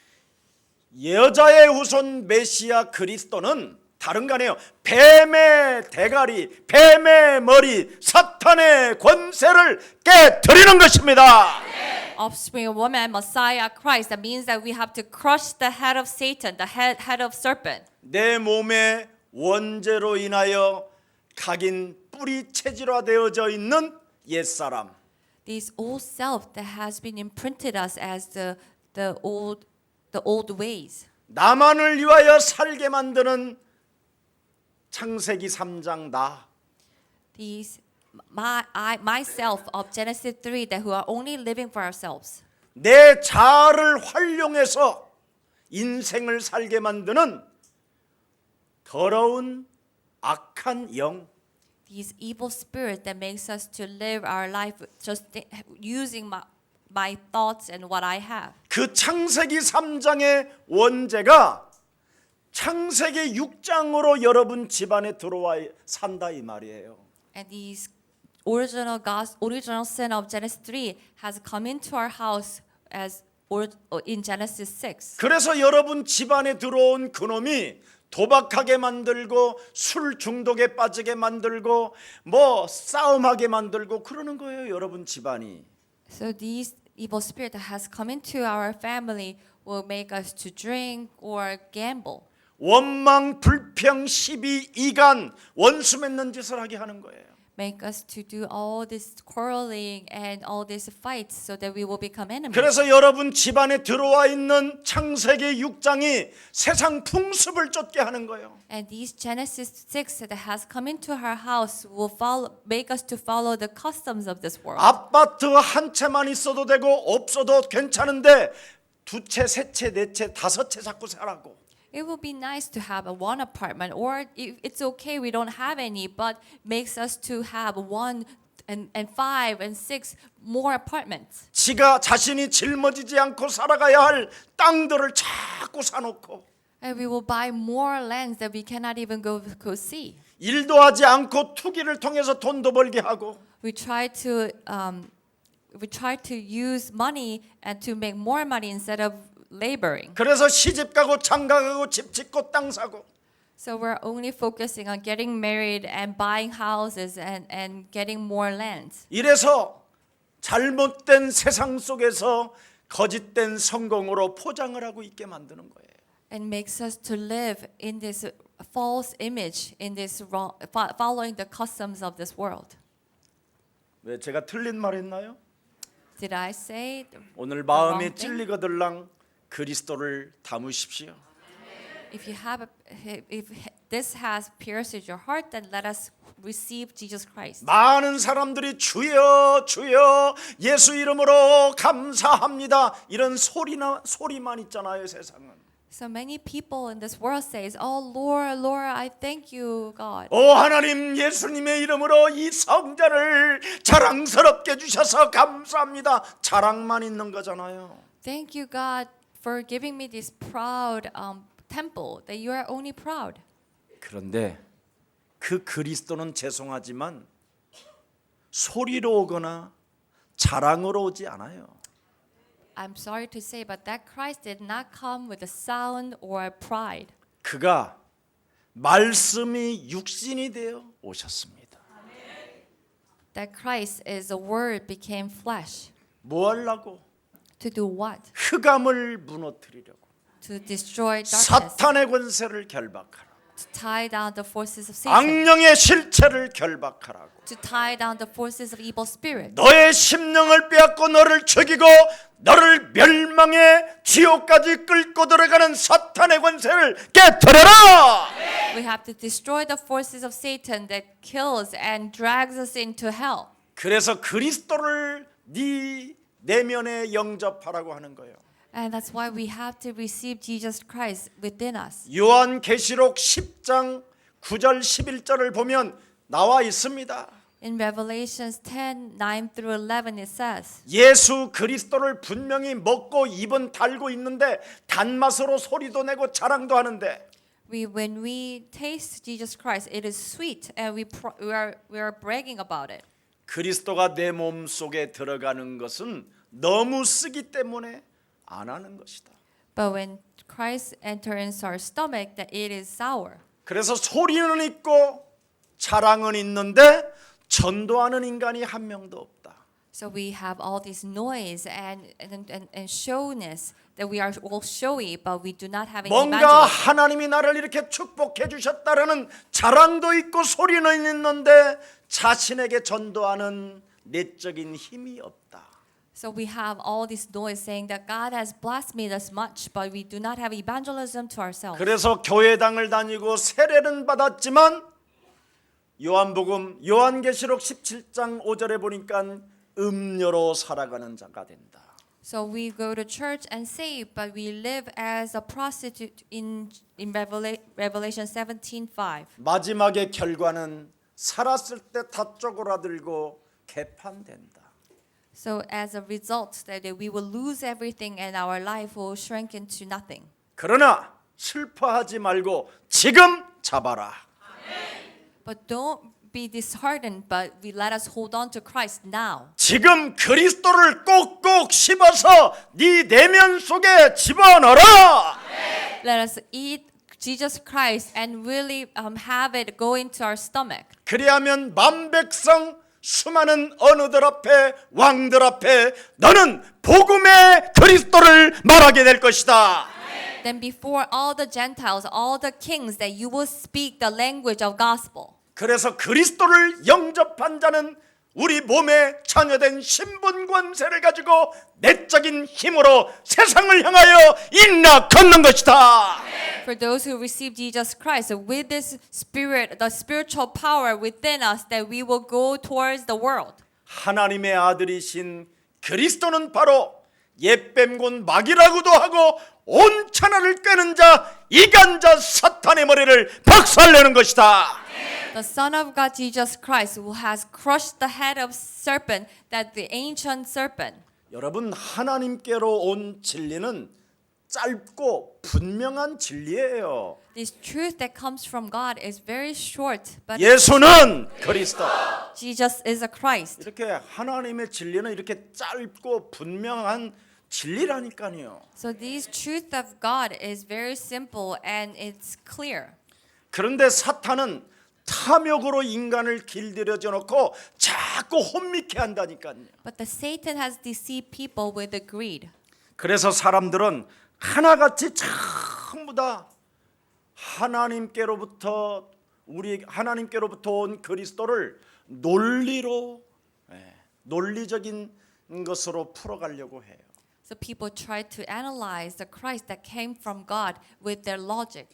여자의 후손 메시아 그리스도는 다른 거 아니에요. 뱀의 대가리, 뱀의 머리, 사탄의 권세를 깨뜨리는 것입니다. Offspring of woman, Messiah, Christ. That means that we have to crush the head of Satan, the head of serpent. 내 몸의 원죄로 인하여 각인 뿌리 체질화되어져 있는 옛사람. This old self that has been imprinted us as the old ways. 나만을 위하여 살게 만드는 창세기 3장 나. These myself of Genesis 3 that who are only living for ourselves. 내 자아를 활용해서 인생을 살게 만드는 더러운 악한 영. These evil spirits that makes us to live our life just using my thoughts and what I have. 그 창세기 3장의 원죄가 창세기 6장으로 여러분 집안에 들어와 산다 이 말이에요. And these original sin of Genesis 3 has come into our house as in Genesis 6. 그래서 여러분 집안에 들어온 그놈이 도박하게 만들고 술 중독에 빠지게 만들고 뭐 싸움하게 만들고 그러는 거예요, 여러분 집안이. So these evil spirit that has come into our family will make us to drink or gamble. 원망, 불평, 시비, 이간, 원수 맺는 짓을 하게 하는 거예요. Make us to do all this quarreling and all these fights so that we will become enemies. 그래서 여러분 집안에 들어와 있는 창세기 6장이 세상 풍습을 쫓게 하는 거예요. And these Genesis 6 that has come into our house will make us to follow the customs of this world. 아파트 한 채만 있어도 되고 없어도 괜찮은데 두 채, 세 채, 네 채, 다섯 채 자꾸 사라고. It would be nice to have a one apartment, or it's okay we don't have any, but makes us to have 1 and 5 and 6 more apartments. 지가 자신이 짊어지지 않고 살아가야 할 땅들을 자꾸 사놓고 And we will buy more lands that we cannot even go see. 일도 하지 않고 투기를 통해서 돈도 벌게 하고 We try to use money and to make more money instead of laboring. 그래서 시집 가고 장가 가고 집 짓고 땅 사고 So we're only focusing on getting married and buying houses and getting more lands. 이래서 잘못된 세상 속에서 거짓된 성공으로 포장을 하고 있게 만드는 거예요. And makes us to live in this false image, in this following the customs of this world. 왜 제가 틀린 말 했나요? Did I say? 오늘 마음에 wrong thing? 찔리거들랑 그리스도를 담으십시오. If this has pierced your heart, then let us receive Jesus Christ. 많은 사람들이 주여 주여 예수 이름으로 감사합니다 이런 소리만 있잖아요 세상은. So many people in this world says, "Oh Lord, Lord, I thank you, God. 오 하나님 예수님의 이름으로 이 성전을 자랑스럽게 주셔서 감사합니다. 자랑만 있는 거잖아요. Thank you, God, for giving me this proud temple. That you are only proud." 그런데 그 그리스도는 죄송하지만 소리로 오거나 자랑으로 오지 않아요. I'm sorry to say, but that Christ did not come with a sound or pride. 그가 말씀이 육신이 되어 오셨습니다. That Christ is the Word became flesh. 뭐 하려고? To do what? 흑암을 무너뜨리려고. To destroy darkness. 사탄의 권세를 결박하라. To tie down the forces of Satan. 악령의 실체를 결박하라고. To tie down the forces of evil spirits. 너의 심령을 빼앗고 너를 죽이고 너를 멸망의 지옥까지 끌고 들어가는 사탄의 권세를 깨뜨려라. We have to destroy the forces of Satan that kills and drags us into hell. 그래서 그리스도를 네 내면에 영접하라고 하는 거예요. And that's why we have to receive Jesus Christ within us. 요한계시록 10장 9절 11절을 보면 나와 있습니다. In Revelations 10, 9 through 11 it says, 예수 그리스도를 분명히 먹고 입은 달고 있는데 단맛으로 소리도 내고 자랑도 하는데 when we taste Jesus Christ, it is sweet and we are bragging about it. 그리스도가 내 몸 속에 들어가는 것은 너무 쓰기 때문에 안 하는 것이다. But when Christ enters into our stomach, that it is sour. 그래서 소리는 있고 자랑은 있는데 전도하는 인간이 한 명도 없다. So we have all this noise and showness that we are all showy, but we do not have any 뭔가 evangelism. 하나님이 나를 이렇게 축복해 주셨다라는 자랑도 있고 소리는 있는데 자신에게 전도하는 내적인 힘이 없다. So we have all this noise saying that God has blessed me this much, but we do not have evangelism to ourselves. 그래서 교회당을 다니고 세례는 받았지만 요한계시록 17장 5절에 보니까 음료로 살아가는 자가 된다. So we go to church and save, but we live as a prostitute in Revelation 17:5. 마지막의 결과는 살았을 때 다 쪼그라들고 개판된다. So as a result, that we will lose everything and our life will shrink into nothing. 그러나 슬퍼하지 말고 지금 잡아라. But don't be disheartened, but we let us hold on to Christ now. 지금 그리스도를 꼭꼭 씹어서 네 내면 속에 집어넣어라. Let us eat Jesus Christ and really have it go into our stomach. 그리하면 만백성 수많은 언어들 앞에 왕들 앞에 너는 복음의 그리스도를 말하게 될 것이다. Then before all the Gentiles, all the kings, that you will speak the language of gospel. 그래서 그리스도를 영접한 자는 우리 몸에 참여된 신분 권세를 가지고 내적인 힘으로 세상을 향하여 인나 걷는 것이다. For those who receive Jesus Christ, with this spirit, the spiritual power within us, that we will go towards the world. 하나님의 아들이신 그리스도는 바로 옛뱀곤 마귀라고도 하고 온 천하를 꿰는 자 이간자 사탄의 머리를 박살내는 것이다. The Son of God, Jesus Christ, who has crushed the head of serpent, that the ancient serpent. 여러분 하나님께로 온 진리는 짧고 분명한 진리예요. This truth that comes from God is very short, but 예수는 그리스도. Jesus is a Christ. 이렇게 하나님의 진리는 이렇게 짧고 분명한 진리라니까요. So this truth of God is very simple and it's clear. 그런데 사탄은 탐욕으로 인간을 길들여져 놓고 자꾸 혼미케 한다니까요. But the Satan has deceived people with the greed. 그래서 사람들은 하나같이 전부 다 하나님께로부터 온 그리스도를 논리적인 것으로 풀어가려고 해요. So people try to analyze the Christ that came from God with their logic.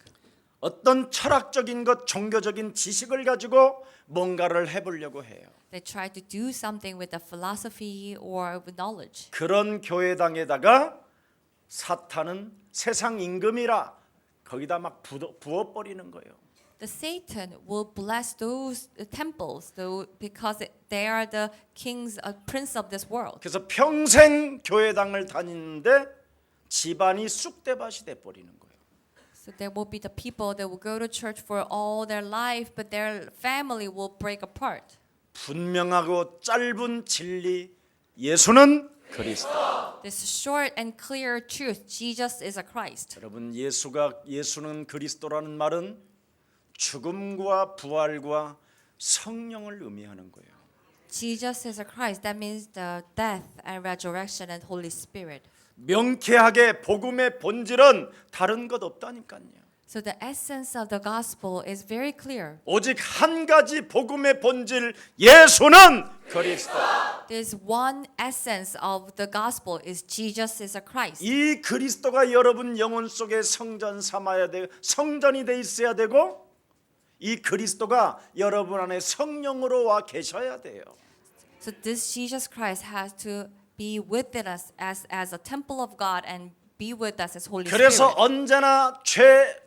어떤 철학적인 것, 종교적인 지식을 가지고 뭔가를 해보려고 해요. They try to do something with a philosophy or with knowledge. 그런 교회당에다가 사탄은 세상 임금이라 거기다 막 부어버리는 거예요. The Satan will bless those temples though, because they are the kings, prince of this world. 그래서 평생 교회당을 다니는데 집안이 쑥대밭이 돼버리는 거예요. So there will be the people that will go to church for all their life, but their family will break apart. 분명하고 짧은 진리, 예수는 그리스도. This short and clear truth, Jesus is a Christ. 여러분, 예수는 그리스도라는 말은 죽음과 부활과 성령을 의미하는 거예요. Jesus is a Christ. That means the death and resurrection and Holy Spirit. 명쾌하게 복음의 본질은 다른 것 없다니까요. So the essence of the gospel is very clear. 오직 한 가지 복음의 본질, 예수는 그리스도. There's one essence of the gospel is Jesus is a Christ. 이 그리스도가 여러분 영혼 속에 성전 삼아야 되고 성전이 돼 있어야 되고 이 그리스도가 여러분 안에 성령으로 와 계셔야 돼요. So this Jesus Christ has to be within us as a temple of God and be with us as Holy 그래서 Spirit. 언제나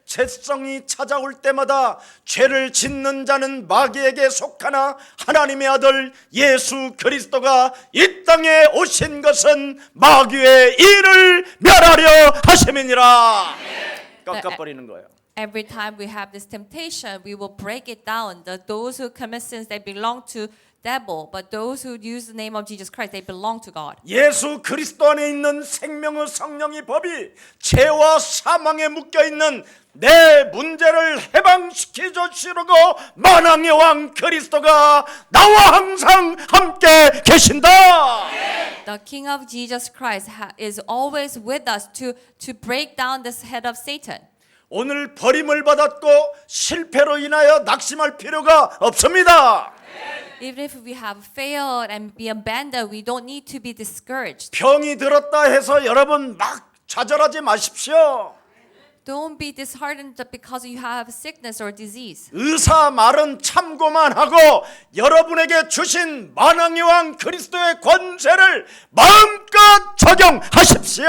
죄성이 찾아올 때마다 죄를 짓는 자는 마귀에게 속하나 하나님의 아들 예수 그리스도가 이 땅에 오신 것은 마귀의 일을 멸하려 하심이니라. 깎아버리는 거예요. Every time we have this temptation, we will break it down. Those who commit sins, they belong to devil, but those who use the name of Jesus Christ, they belong to God. 예수 그리스도 안에 있는 생명의 성령의 법이 죄와 사망에 묶여 있는 내 문제를 해방시켜 주시려고 만왕의 왕 그리스도가 나와 항상 함께 계신다. The King of Jesus Christ is always with us to break down this head of Satan. 오늘 버림을 받았고 실패로 인하여 낙심할 필요가 없습니다. Even if we have failed and be abandoned, we don't need to be discouraged. 병이 들었다 해서 여러분 막 좌절하지 마십시오. Don't be disheartened because you have sickness or disease. 의사 말은 참고만 하고 여러분에게 주신 만왕의 왕 그리스도의 권세를 마음껏 적용하십시오.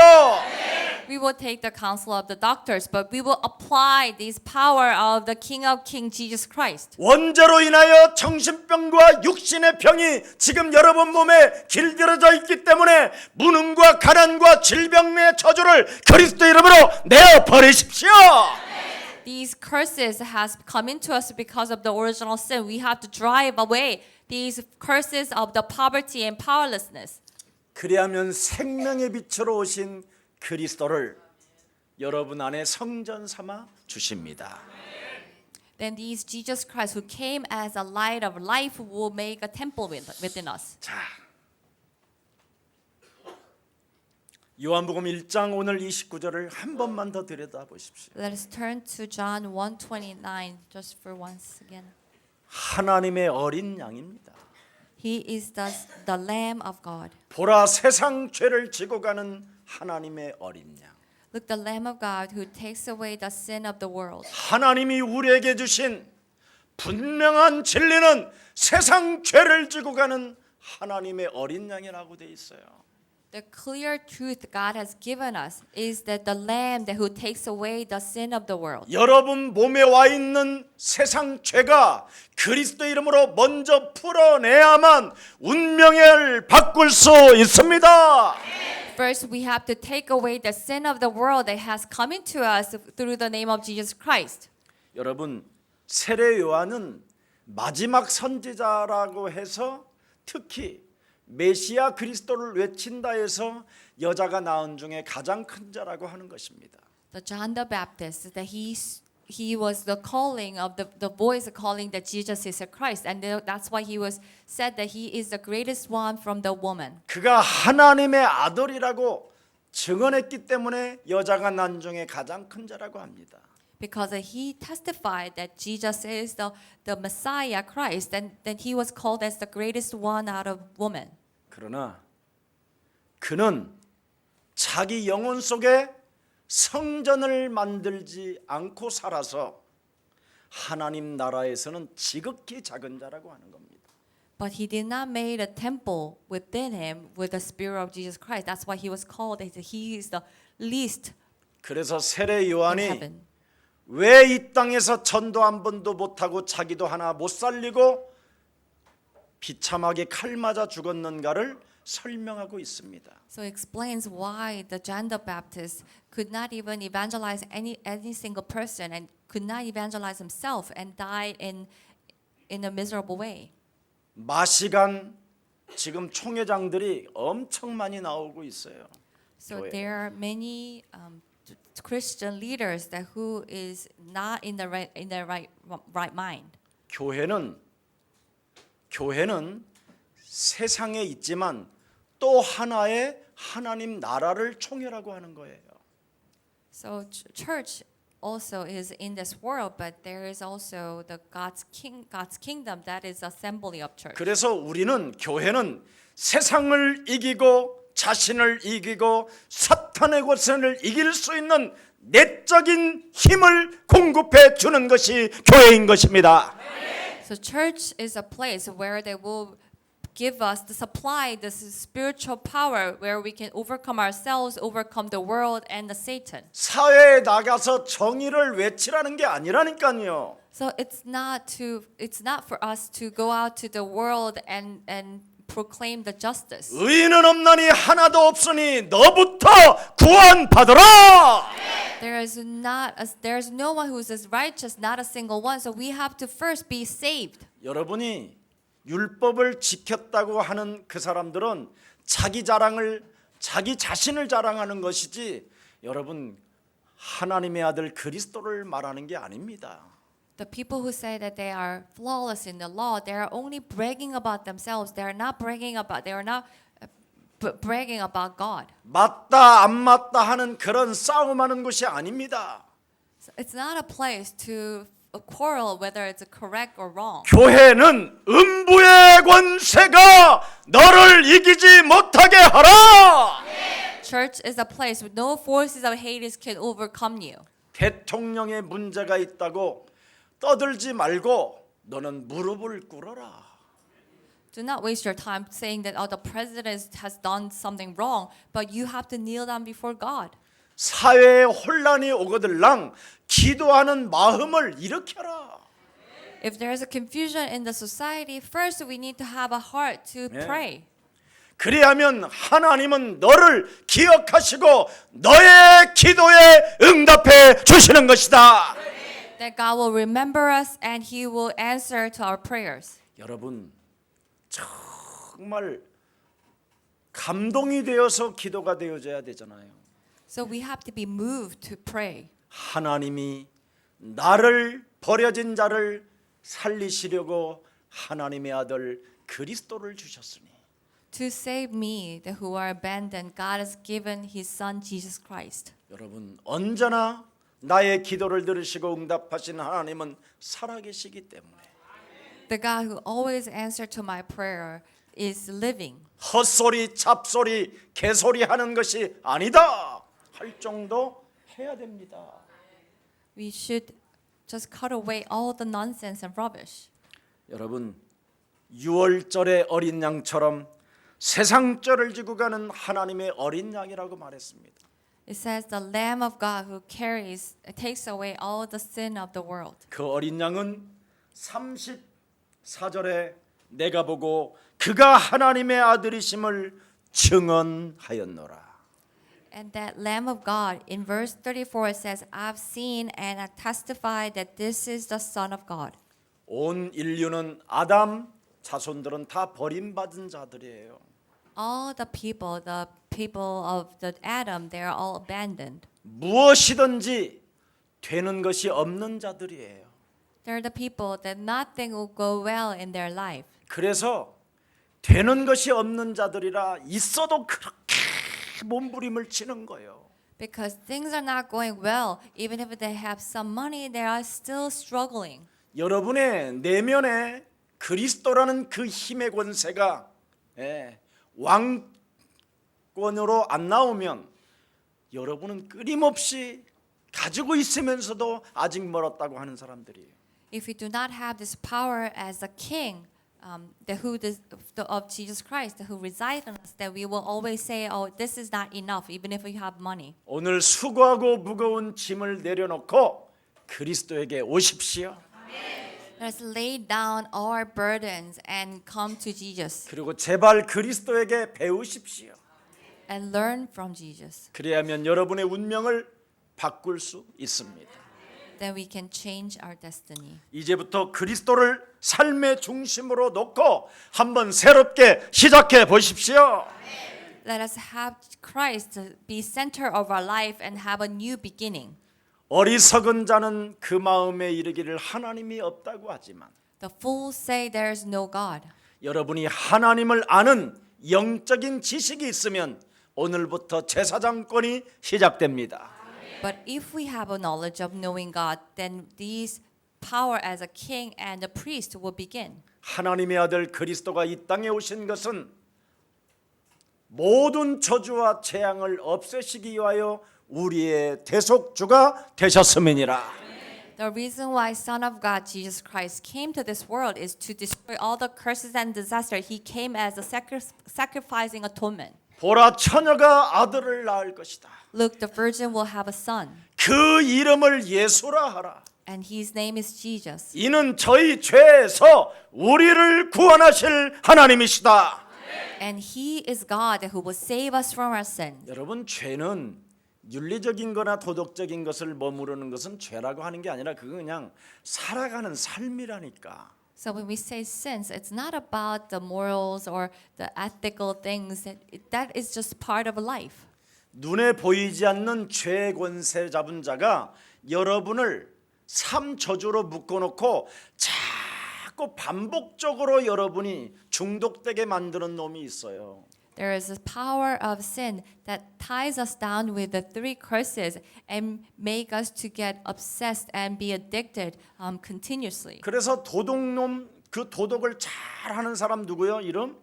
We will take the counsel of the doctors, but we will apply this power of the King of Kings, Jesus Christ. 원죄로 인하여 정신병과 육신의 병이 지금 여러분 몸에 길들여져 있기 때문에 무능과 가난과 질병의 저주를 그리스도 이름으로 내어 버리십시오. These curses has come into us because of the original sin. We have to drive away these curses of the poverty and powerlessness. 그리하면 생명의 빛으로 오신 그리스도를 여러분 안에 성전 삼아 주십니다. Then these Jesus Christ who came as a light of life will make a temple within us. 자, 요한복음 1장 오늘 29절을 한 번만 더 들여다보십시오. Let us turn to John 1:29 just for once again. 하나님의 어린 양입니다. He is the Lamb of God. 보라 세상 죄를 지고 가는 하나님의 어린 양. Look, the Lamb of God who takes away the sin of the world. 하나님이 우리에게 주신 분명한 진리는 세상 죄를 지고 가는 하나님의 어린 양이라고 돼 있어요. The clear truth God has given us is that the Lamb that who takes away the sin of the world. 여러분 몸에 와 있는 세상 죄가 그리스도 이름으로 먼저 풀어내야만 운명을 바꿀 수 있습니다. First, we have to take away the sin of the world that has come into us through the name of Jesus Christ. 여러분 세례 요한은 마지막 선지자라고 해서 특히 메시아 그리스도를 외친다 해서 여자가 낳은 중에 가장 큰 자라고 하는 것입니다. The John the Baptist that he was the calling of the voice calling that Jesus is a Christ, and that's why he was said that he is the greatest one from the woman. 그가 하나님의 아들이라고 증언했기 때문에 여자가 낳은 중에 가장 큰 자라고 합니다. Because he testified that Jesus is the Messiah Christ, then he was called as the greatest one out of women. 그러나 그는 자기 영혼 속에 성전을 만들지 않고 살아서 하나님 나라에서는 지극히 작은 자라고 하는 겁니다. But he did not make a temple within him with the spirit of Jesus Christ. That's why he was called. He is the least 그래서 세례 in 요한이 heaven. 왜 이 땅에서 전도 한 번도 못하고 자기도 하나 못 살리고 비참하게 칼 맞아 죽었는가를 설명하고 있습니다. So it explains why the John the Baptist could not even evangelize any single person and could not evangelize himself and died in a miserable way. 마시간 지금 총회장들이 엄청 많이 나오고 있어요. So 교회. there are many Christian leaders that who is not in the right mind. 교회는 세상에 있지만 또 하나의 하나님 나라를 총회라고 하는 거예요. So church also is in this world, but there is also the God's kingdom that is assembly of church. 그래서 교회는 세상을 이기고 자신을 이기고 사탄의 권세를 이길 수 있는 내적인 힘을 공급해 주는 것이 교회인 것입니다. So church is a place where they will give us the supply, this spiritual power where we can overcome ourselves, overcome the world and the Satan. 사회에 나가서 정의를 외치라는 게 아니라니까요. So it's not for us to go out to the world and proclaim the justice. 의인은 없나니 하나도 없으니 너부터 구원받으라. There is no one who is as righteous, not a single one. So we have to first be saved. 여러분이 율법을 지켰다고 하는 그 사람들은 자기 자신을 자랑하는 것이지 여러분 하나님의 아들 그리스도를 말하는 게 아닙니다. The people who say that they are flawless in the law, they are only bragging about themselves. They are not bragging about God. 맞다 안 맞다 하는 그런 싸움하는 곳이 아닙니다. So it's not a place to quarrel whether it's correct or wrong. 교회는 음부의 권세가 너를 이기지 못하게 하라. Church is a place where no forces of Hades can overcome you. 대통령에 문제가 있다고 떠들지 말고 너는 무릎을 꿇어라. Do not waste your time saying that the president has done something wrong, but you have to kneel down before God. 사회에 혼란이 오거들랑 기도하는 마음을 일으켜라. If there is a confusion in the society, first we need to have a heart to pray. 그리하면 하나님은 너를 기억하시고 너의 기도에 응답해 주시는 것이다. That God will remember us and He will answer to our prayers. 여러분 정말 감동이 되어서 기도가 되어져야 되잖아요. So we have to be moved to pray. 하나님이 나를 버려진 자를 살리시려고 하나님의 아들 그리스도를 주셨으니 To save me, that who are abandoned, God has given His Son Jesus Christ. 여러분 언제나 나의 기도를 들으시고 응답하신 하나님은 살아계시기 때문에 The God who always answered to my prayer is living. 헛소리 잡소리 개소리 하는 것이 아니다 할 정도 해야 됩니다. We should just cut away all the nonsense and rubbish. 여러분 6월절의 어린 양처럼 세상죄를 지고 가는 하나님의 어린 양이라고 말했습니다. It says the Lamb of God who takes away all the sin of the world. 그 어린 양은 34절에 내가 보고 그가 하나님의 아들이심을 증언하였노라. And that Lamb of God in verse 34 it says, I've seen and I testify that this is the Son of God. 온 인류는 아담 자손들은 다 버림받은 자들이에요. All the people of the Adam, they are all abandoned. 무엇이든지 되는 것이 없는 자들이에요. They're the people that nothing will go well in their life. 그래서 되는 것이 없는 자들이라 있어도 그렇게 몸부림을 치는 거예요. Because things are not going well, even if they have some money, they are still struggling. 여러분의 내면에 그리스도라는 그 힘의 권세가 왕권으로 안 나오면 여러분은 끊임없이 가지고 있으면서도 아직 멀었다고 하는 사람들이에요. If you do not have this power as a king of Jesus Christ who resides in us, that we will always say, "Oh, this is not enough," even if we have money. 오늘 수고하고 무거운 짐을 내려놓고 그리스도에게 오십시오. Let us lay down our burdens and come to Jesus 그리고 제발 그리스도에게 배우십시오. and learn from Jesus. 그래야면 여러분의 운명을 바꿀 수 있습니다. Then we can change our destiny. 이제부터 그리스도를 삶의 중심으로 놓고 한번 새롭게 시작해 보십시오. Let us have Christ be center of our life and have a new beginning. 어리석은 자는 그 마음에 이르기를 하나님이 없다고 하지만 The fools say there is no God. 여러분이 하나님을 아는 영적인 지식이 있으면 오늘부터 제사장권이 시작됩니다. But if we have a knowledge of knowing God, then these power as a king and a priest will begin. 하나님의 아들 그리스도가 이 땅에 오신 것은 모든 저주와 재앙을 없애시기 위하여 우리의 대속주가 되셨음이니라. The reason why Son of God, Jesus Christ, came to this world is to destroy all the curses and disaster. He came as a sacrificing atonement. 보라 처녀가 아들을 낳을 것이다. Look, the virgin will have a son, 그 이름을 예수라 하라. and his name is Jesus. 이는 저희 죄에서 우리를 구원하실 하나님이시다. And he is God who will save us from our sin. 여러분, 죄는 윤리적인 거나 도덕적인 것을 머무르는 것은 죄라고 하는 게 아니라 그건 그냥 살아가는 삶이라니까. So when we say sins, it's not about the morals or the ethical things. That is just part of life. 눈에 보이지 않는 죄 권세 잡은 자가 여러분을 삶 저주로 묶어놓고 자꾸 반복적으로 여러분이 중독되게 만드는 놈이 있어요. There is a power of sin that ties us down with the three curses and make us to get obsessed and be addicted continuously. 그래서 도둑놈, 그 도덕을 잘하는 사람 누구요? 이름?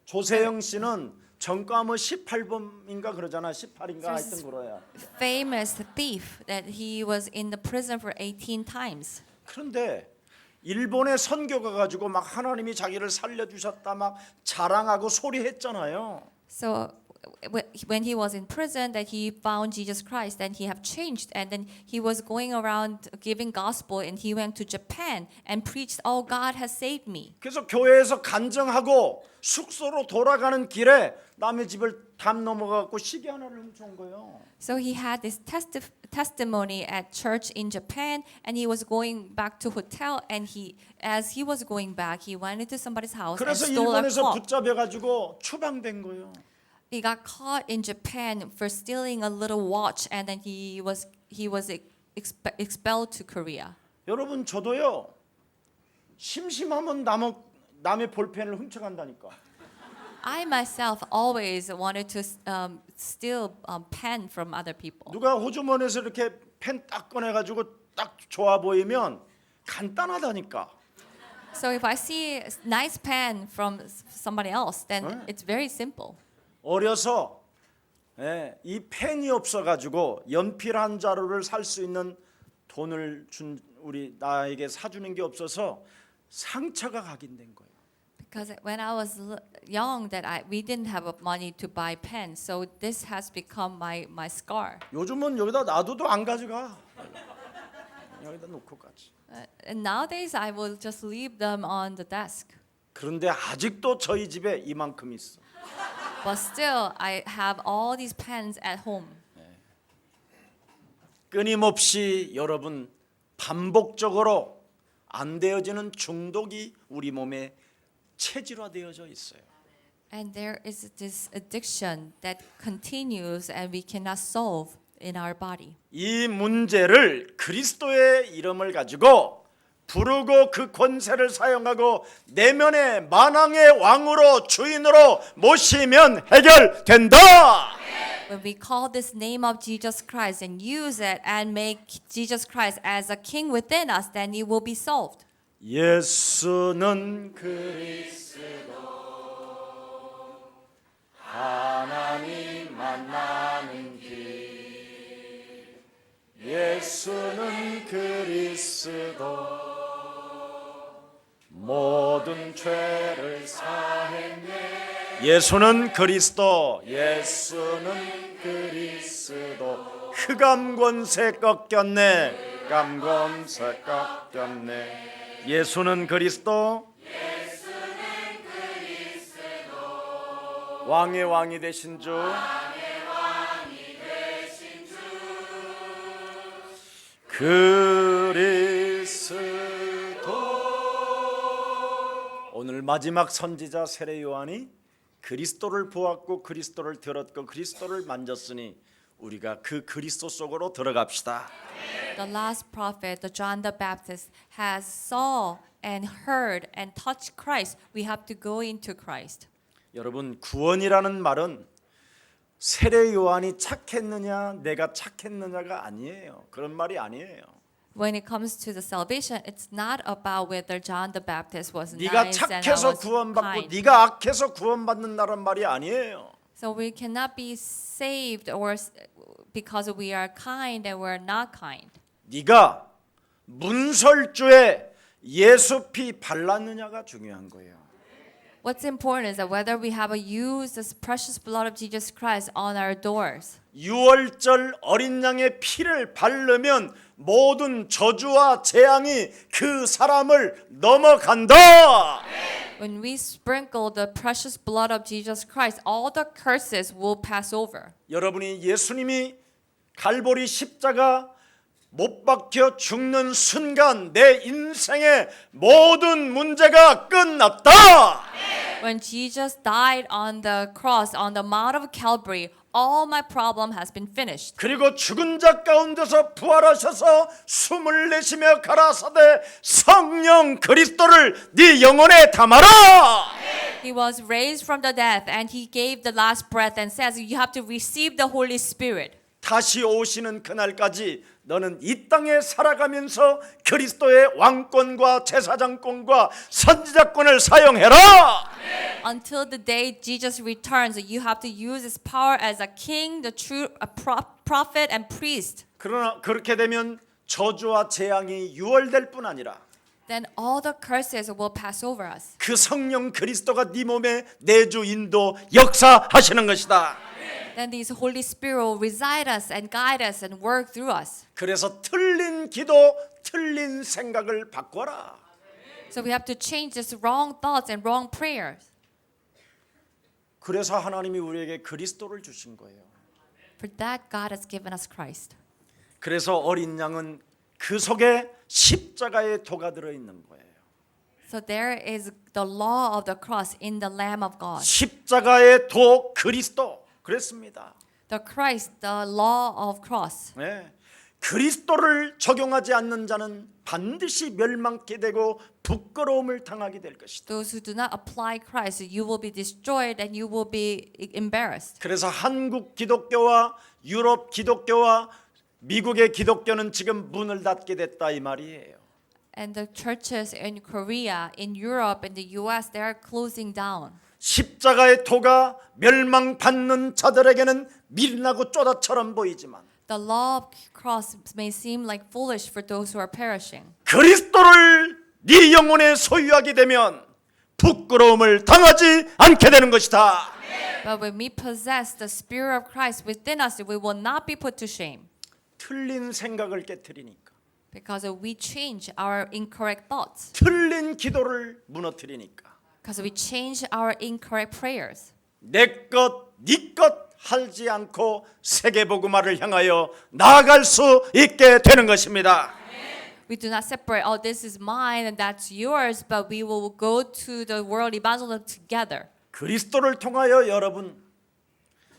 조세영 씨는 전과뭐 18범인가 그러잖아. 18인가 하여튼 그래요. Famous thief that he was in the prison for 18 times. 그런데 일본에 선교 가가지고 막 하나님이 자기를 살려주셨다 막 자랑하고 소리했잖아요. So when he was in prison, that he found Jesus Christ and he have changed, and then he was going around giving gospel, and he went to Japan and preached, "Oh, God has saved me." 그래서 교회에서 간증하고 숙소로 돌아가는 길에 남의 집을 담 넘어가고 시계 하나를 훔쳐온 거예요. So he had this testimony at church in Japan, and he was going back to hotel, and as he was going back, he went into somebody's house and 그래서 stole a 일본에서 clock. 붙잡혀가지고 추방된 거예요. He got caught in Japan for stealing a little watch, and then he was expelled to Korea. 여러분, 저도요 심심하면 남의 볼펜을 훔쳐간다니까. I myself always wanted to steal pen from other people. 누가 호주머니에서 이렇게 펜 딱 꺼내가지고 딱 좋아 보이면 간단하다니까. So if I see a nice pen from somebody else, then it's very simple. 어려서 이 펜이 없어가지고 연필 한 자루를 살 수 있는 돈을 나에게 사주는 게 없어서 상처가 각인된 거예요. Because when I was young, we didn't have money to buy pens, so this has become my scar. 요즘은 여기다 놔둬도 안 가져가. 여기다 놓고 가지. And nowadays, I will just leave them on the desk. 그런데 아직도 저희 집에 이만큼 있어. But still, I have all these pens at home. 끊임없이 여러분 반복적으로 안 되어지는 중독이 우리 몸에 체질화되어져 있어요. And there is this addiction that continues and we cannot solve in our body. 이 문제를 그리스도의 이름을 가지고 부르고 그 권세를 사용하고 내면의 만왕의 왕으로 주인으로 모시면 해결된다. When we call this name of Jesus Christ and use it and make Jesus Christ as a king within us, then it will be solved. 예수는 그리스도 하나님 만나는 길 예수는 그리스도 죄를 사했네. 예수는 그리스도, 예수는 그리스도. 흑암 권세 꺾였네, 흑암 권세 꺾였네. 예수는 그리스도, 왕의 왕이 되신 주, 그리스도. 오늘 마지막 선지자 세례 요한이 그리스도를 보았고 그리스도를 들었고 그리스도를 만졌으니 우리가 그 그리스도 속으로 들어갑시다. The last prophet, the John the Baptist, has saw and heard and touched Christ. We have to go into Christ. 여러분, 구원이라는 말은 세례 요한이 착했느냐 내가 착했느냐가 아니에요. 그런 말이 아니에요. When it comes to the salvation, it's not about whether John the Baptist was 네가 nice and I 착해서 was 구원받고 kind. 네가 악해서 구원받는다는 말이 아니에요. So we cannot be saved or because we are kind and we're not kind. 네가 문설주에 예수 피 발랐느냐가 중요한 거예요. What's important is that whether we have used this precious blood of Jesus Christ on our doors. 유월절 어린 양의 피를 바르면 모든 저주와 재앙이 그 사람을 넘어간다. When we sprinkle the precious blood of Jesus Christ, all the curses will pass over. 여러분이 예수님이 갈보리 십자가 못 박혀 죽는 순간 내 인생의 모든 문제가 끝났다. When Jesus died on the cross, on the Mount of Calvary, all my problem has been finished. 그리고 죽은 자 가운데서 부활하셔서 숨을 내쉬며 가라사대 성령 그리스도를 네 영혼에 담아라. He was raised from the death and he gave the last breath and says you have to receive the Holy Spirit. 다시 오시는 그날까지 너는 이 땅에 살아가면서 그리스도의 왕권과 제사장권과 선지자권을 사용해라. Until the day Jesus returns, you have to use his power as a king, the true prophet and priest. 그러나 그렇게 되면 저주와 재앙이 유월될 뿐 아니라 Then all the curses will pass over us. 그 성령 그리스도가 네 몸에 내주 인도 역사하시는 것이다. Then this Holy Spirit will reside us and guide us and work through us. 그래서 틀린 기도, 틀린 생각을 바꿔라. So we have to change this wrong thoughts and wrong prayers. 그래서 하나님이 우리에게 그리스도를 주신 거예요. For that, God has given us Christ. 그래서 어린 양은 그 속에 십자가의 도가 들어 있는 거예요. So there is the law of the cross in the Lamb of God. 십자가의 도 그리스도 그랬습니다. The Christ, the law of cross. 네. 그리스도를 적용하지 않는 자는 반드시 멸망케 되고 부끄러움을 당하게 될 것이다. Those who do not apply Christ, you will be destroyed and you will be embarrassed. 그래서 한국 기독교와 유럽 기독교와 미국의 기독교는 지금 문을 닫게 됐다 이 말이에요. And the churches in Korea, in Europe, in the US, they are closing down. 십자가의 도가 멸망받는 자들에게는 밀나고 쪼다처럼 보이지만 The law of cross may seem like foolish for those who are perishing. 그리스도를 네 영혼에 소유하게 되면 부끄러움을 당하지 않게 되는 것이다. But when we possess the Spirit of Christ within us, we will not be put to shame. 틀린 생각을 깨트리니까, Because we change our incorrect thoughts. 틀린 기도를 무너뜨리니까 Because we change our incorrect prayers. 내 것, 네 것 하지 않고 세계복음화를 향하여 나아갈 수 있게 되는 것입니다. We do not separate, oh, this is mine and that's yours, but we will go to the world evangelism together. 그리스도를 통하여 여러분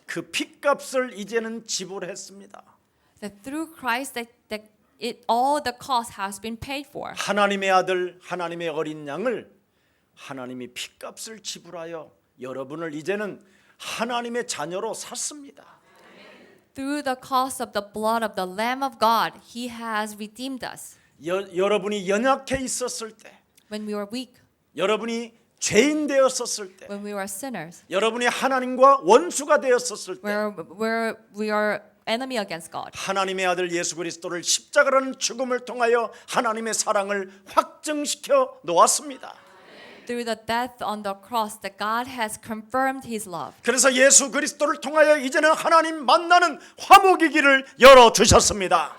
그 핏값을 이제는 지불했습니다. That through Christ, all the cost has been paid for. 하나님의 아들, 하나님의 어린 양을 하나님이 핏값을 지불하여 여러분을 이제는 하나님의 자녀로 샀습니다. Through the cost of the blood of the Lamb of God, He has redeemed us. 여러분이 연약해 있었을 때, When we were weak, 여러분이 죄인 되었었을 때, when we were sinners, 여러분이 하나님과 원수가 되었었을 때, where we are enemy against God. 하나님의 아들 예수 그리스도를 십자가라는 죽음을 통하여 하나님의 사랑을 확증시켜 놓았습니다. Through the death on the cross, that God has confirmed His love. 그래서 예수 그리스도를 통하여 이제는 하나님 만나는 화목의 길을 열어 주셨습니다.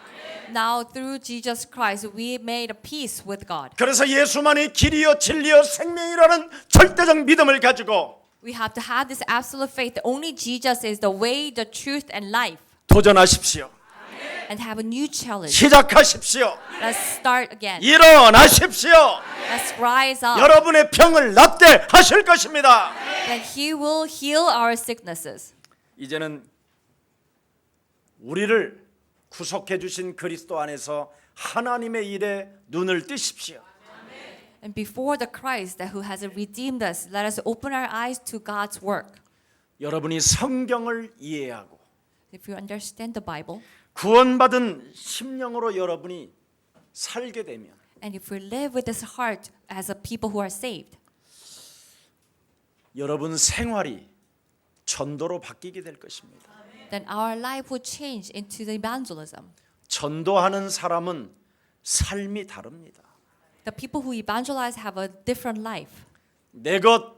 Now through Jesus Christ, we made a peace with God. 그래서 예수만이 길이요 진리요 생명이라는 절대적 믿음을 가지고 We have to have this absolute faith that only Jesus is the way, the truth, and life. 도전하십시오. And have a new challenge. 시작하십시오. Let's start again. 일어나십시오. Let's rise up. 여러분의 병을 낫게 하실 것입니다. That He will heal our sicknesses. 이제는 우리를 구속해 주신 그리스도 안에서 하나님의 일에 눈을 뜨십시오. And before the Christ that who has redeemed us, let us open our eyes to God's work. 여러분이 성경을 이해하고 If you understand the Bible, 구원받은 심령으로 여러분이 살게 되면 and if we live with this heart as a people who are saved, 여러분 생활이 전도로 바뀌게 될 것입니다. then our life will change into the evangelism. 전도하는 사람은 삶이 다릅니다. The people who evangelize have a different life. 내 것,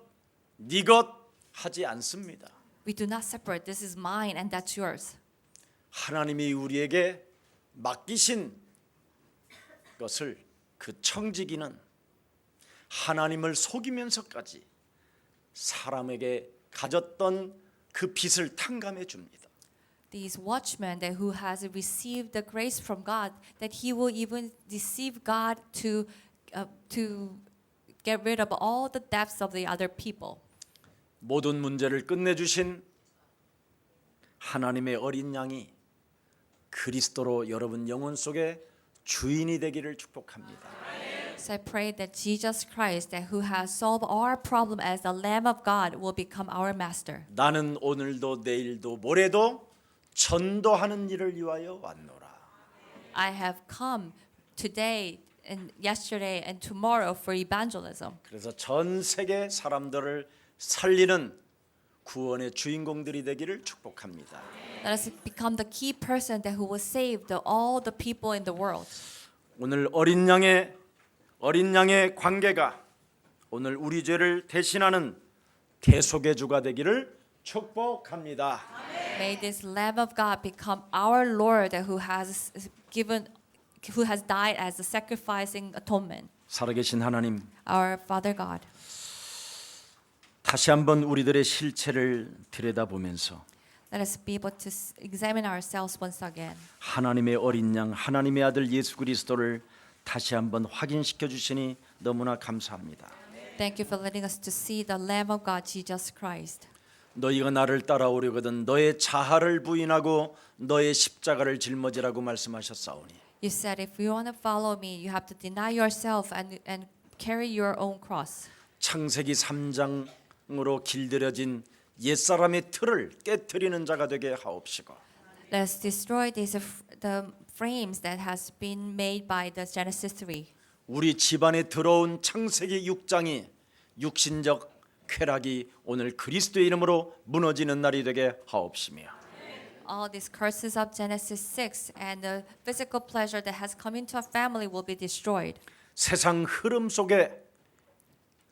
네 것 하지 않습니다. We do not separate. This is mine and that's yours. 하나님이 우리에게 맡기신 것을 그 청지기는 하나님을 속이면서까지 사람에게 가졌던 그 빚을 탕감해 줍니다. These watchmen that who has received the grace from God, that he will even deceive God to get rid of all the debts of the other people. 모든 문제를 끝내주신 하나님의 어린 양이 그리스도로 여러분 영혼 속에 주인이 되기를 축복합니다. So I pray that Jesus Christ, that who has solved our problem as the Lamb of God, will become our master. 나는 오늘도 내일도 모레도 전도하는 일을 위하여 왔노라. I have come today and yesterday and tomorrow for evangelism. 그래서 전 세계 사람들을 살리는 구원의 주인공들이 되기를 축복합니다. Let us become the key person that who will save all the people in the world. 오늘 어린 양의 관계가 오늘 우리 죄를 대신하는 대속의 주가 되기를 축복합니다. May this Lamb of God become our Lord who has died as a sacrificing atonement. 살아계신 하나님, Our Father God. 다시 한번 우리들의 실체를 들여다보면서 Let us be able to examine ourselves once again. 하나님의 어린 양, 하나님의 아들 예수 그리스도를 다시 한번 확인시켜 주시니 너무나 감사합니다. Thank you for letting us to see the Lamb of God, Jesus Christ. 너희가 나를 따라오려거든 너의 자아를 부인하고 너의 십자가를 짊어지라고 말씀하셨사오니 You said if you want to follow me, you have to deny yourself and carry your own cross. 창세기 3장으로 길들여진 옛사람의 틀을 깨트리는 자가 되게 하옵시고 Let us destroy the frames that has been made by the Genesis 3. 우리 집안에 들어온 창세기 6장이 육신적 쾌락이 오늘 그리스도의 이름으로 무너지는 날이 되게 하옵시며 All these curses of Genesis 6 and the physical pleasure that has come into our family will be destroyed. 세상 흐름 속에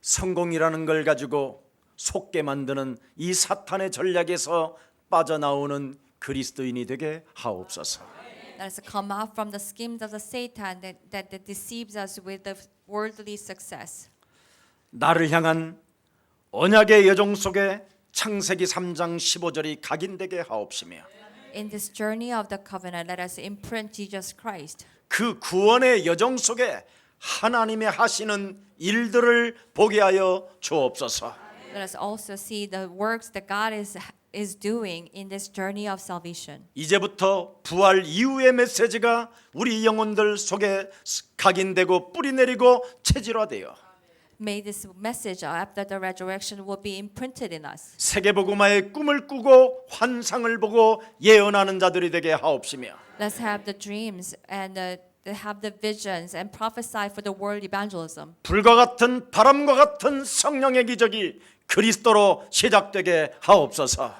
성공이라는 걸 가지고 속게 만드는 이 사탄의 전략에서 빠져나오는 그리스도인이 되게 하옵소서. Let us come out from the schemes of the Satan that deceives us with the worldly success. 나를 향한 언약의 여정 속에 창세기 3장 15절이 각인되게 하옵시며 In this journey of the covenant, let us imprint Jesus Christ. 그 구원의 여정 속에 하나님의 하시는 일들을 보게 하여 주옵소서. Let us also see the works that God is doing in this journey of salvation. 이제부터 부활 이후의 메시지가 우리 영혼들 속에 각인되고 뿌리내리고 체질화되어 May this message after the resurrection will be imprinted in us. 세계복음화의 꿈을 꾸고 환상을 보고 예언하는 자들이 되게 하옵시며 Let's have the dreams and have the visions and prophesy for the world evangelism. 불과 같은 바람과 같은 성령의 기적이 그리스도로 시작되게 하옵소서.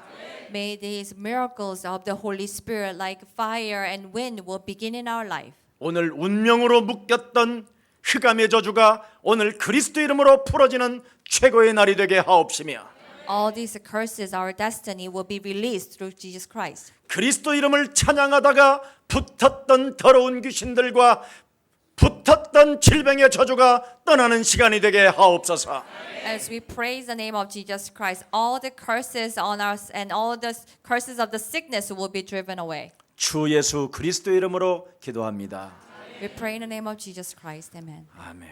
May these miracles of the Holy Spirit like fire and wind will begin in our life. 오늘 운명으로 묶였던 흑암의 저주가 오늘 그리스도 이름으로 풀어지는 최고의 날이 되게 하옵시며 All these curses, our destiny, will be released through Jesus Christ. 그리스도 이름을 찬양하다가 붙었던 더러운 귀신들과 붙었던 질병의 저주가 떠나는 시간이 되게 하옵소서. As we praise the name of Jesus Christ, all the curses on us and all the curses of the sickness will be driven away. 주 예수 그리스도 이름으로 기도합니다. We pray in the name of Jesus Christ. Amen. 아멘.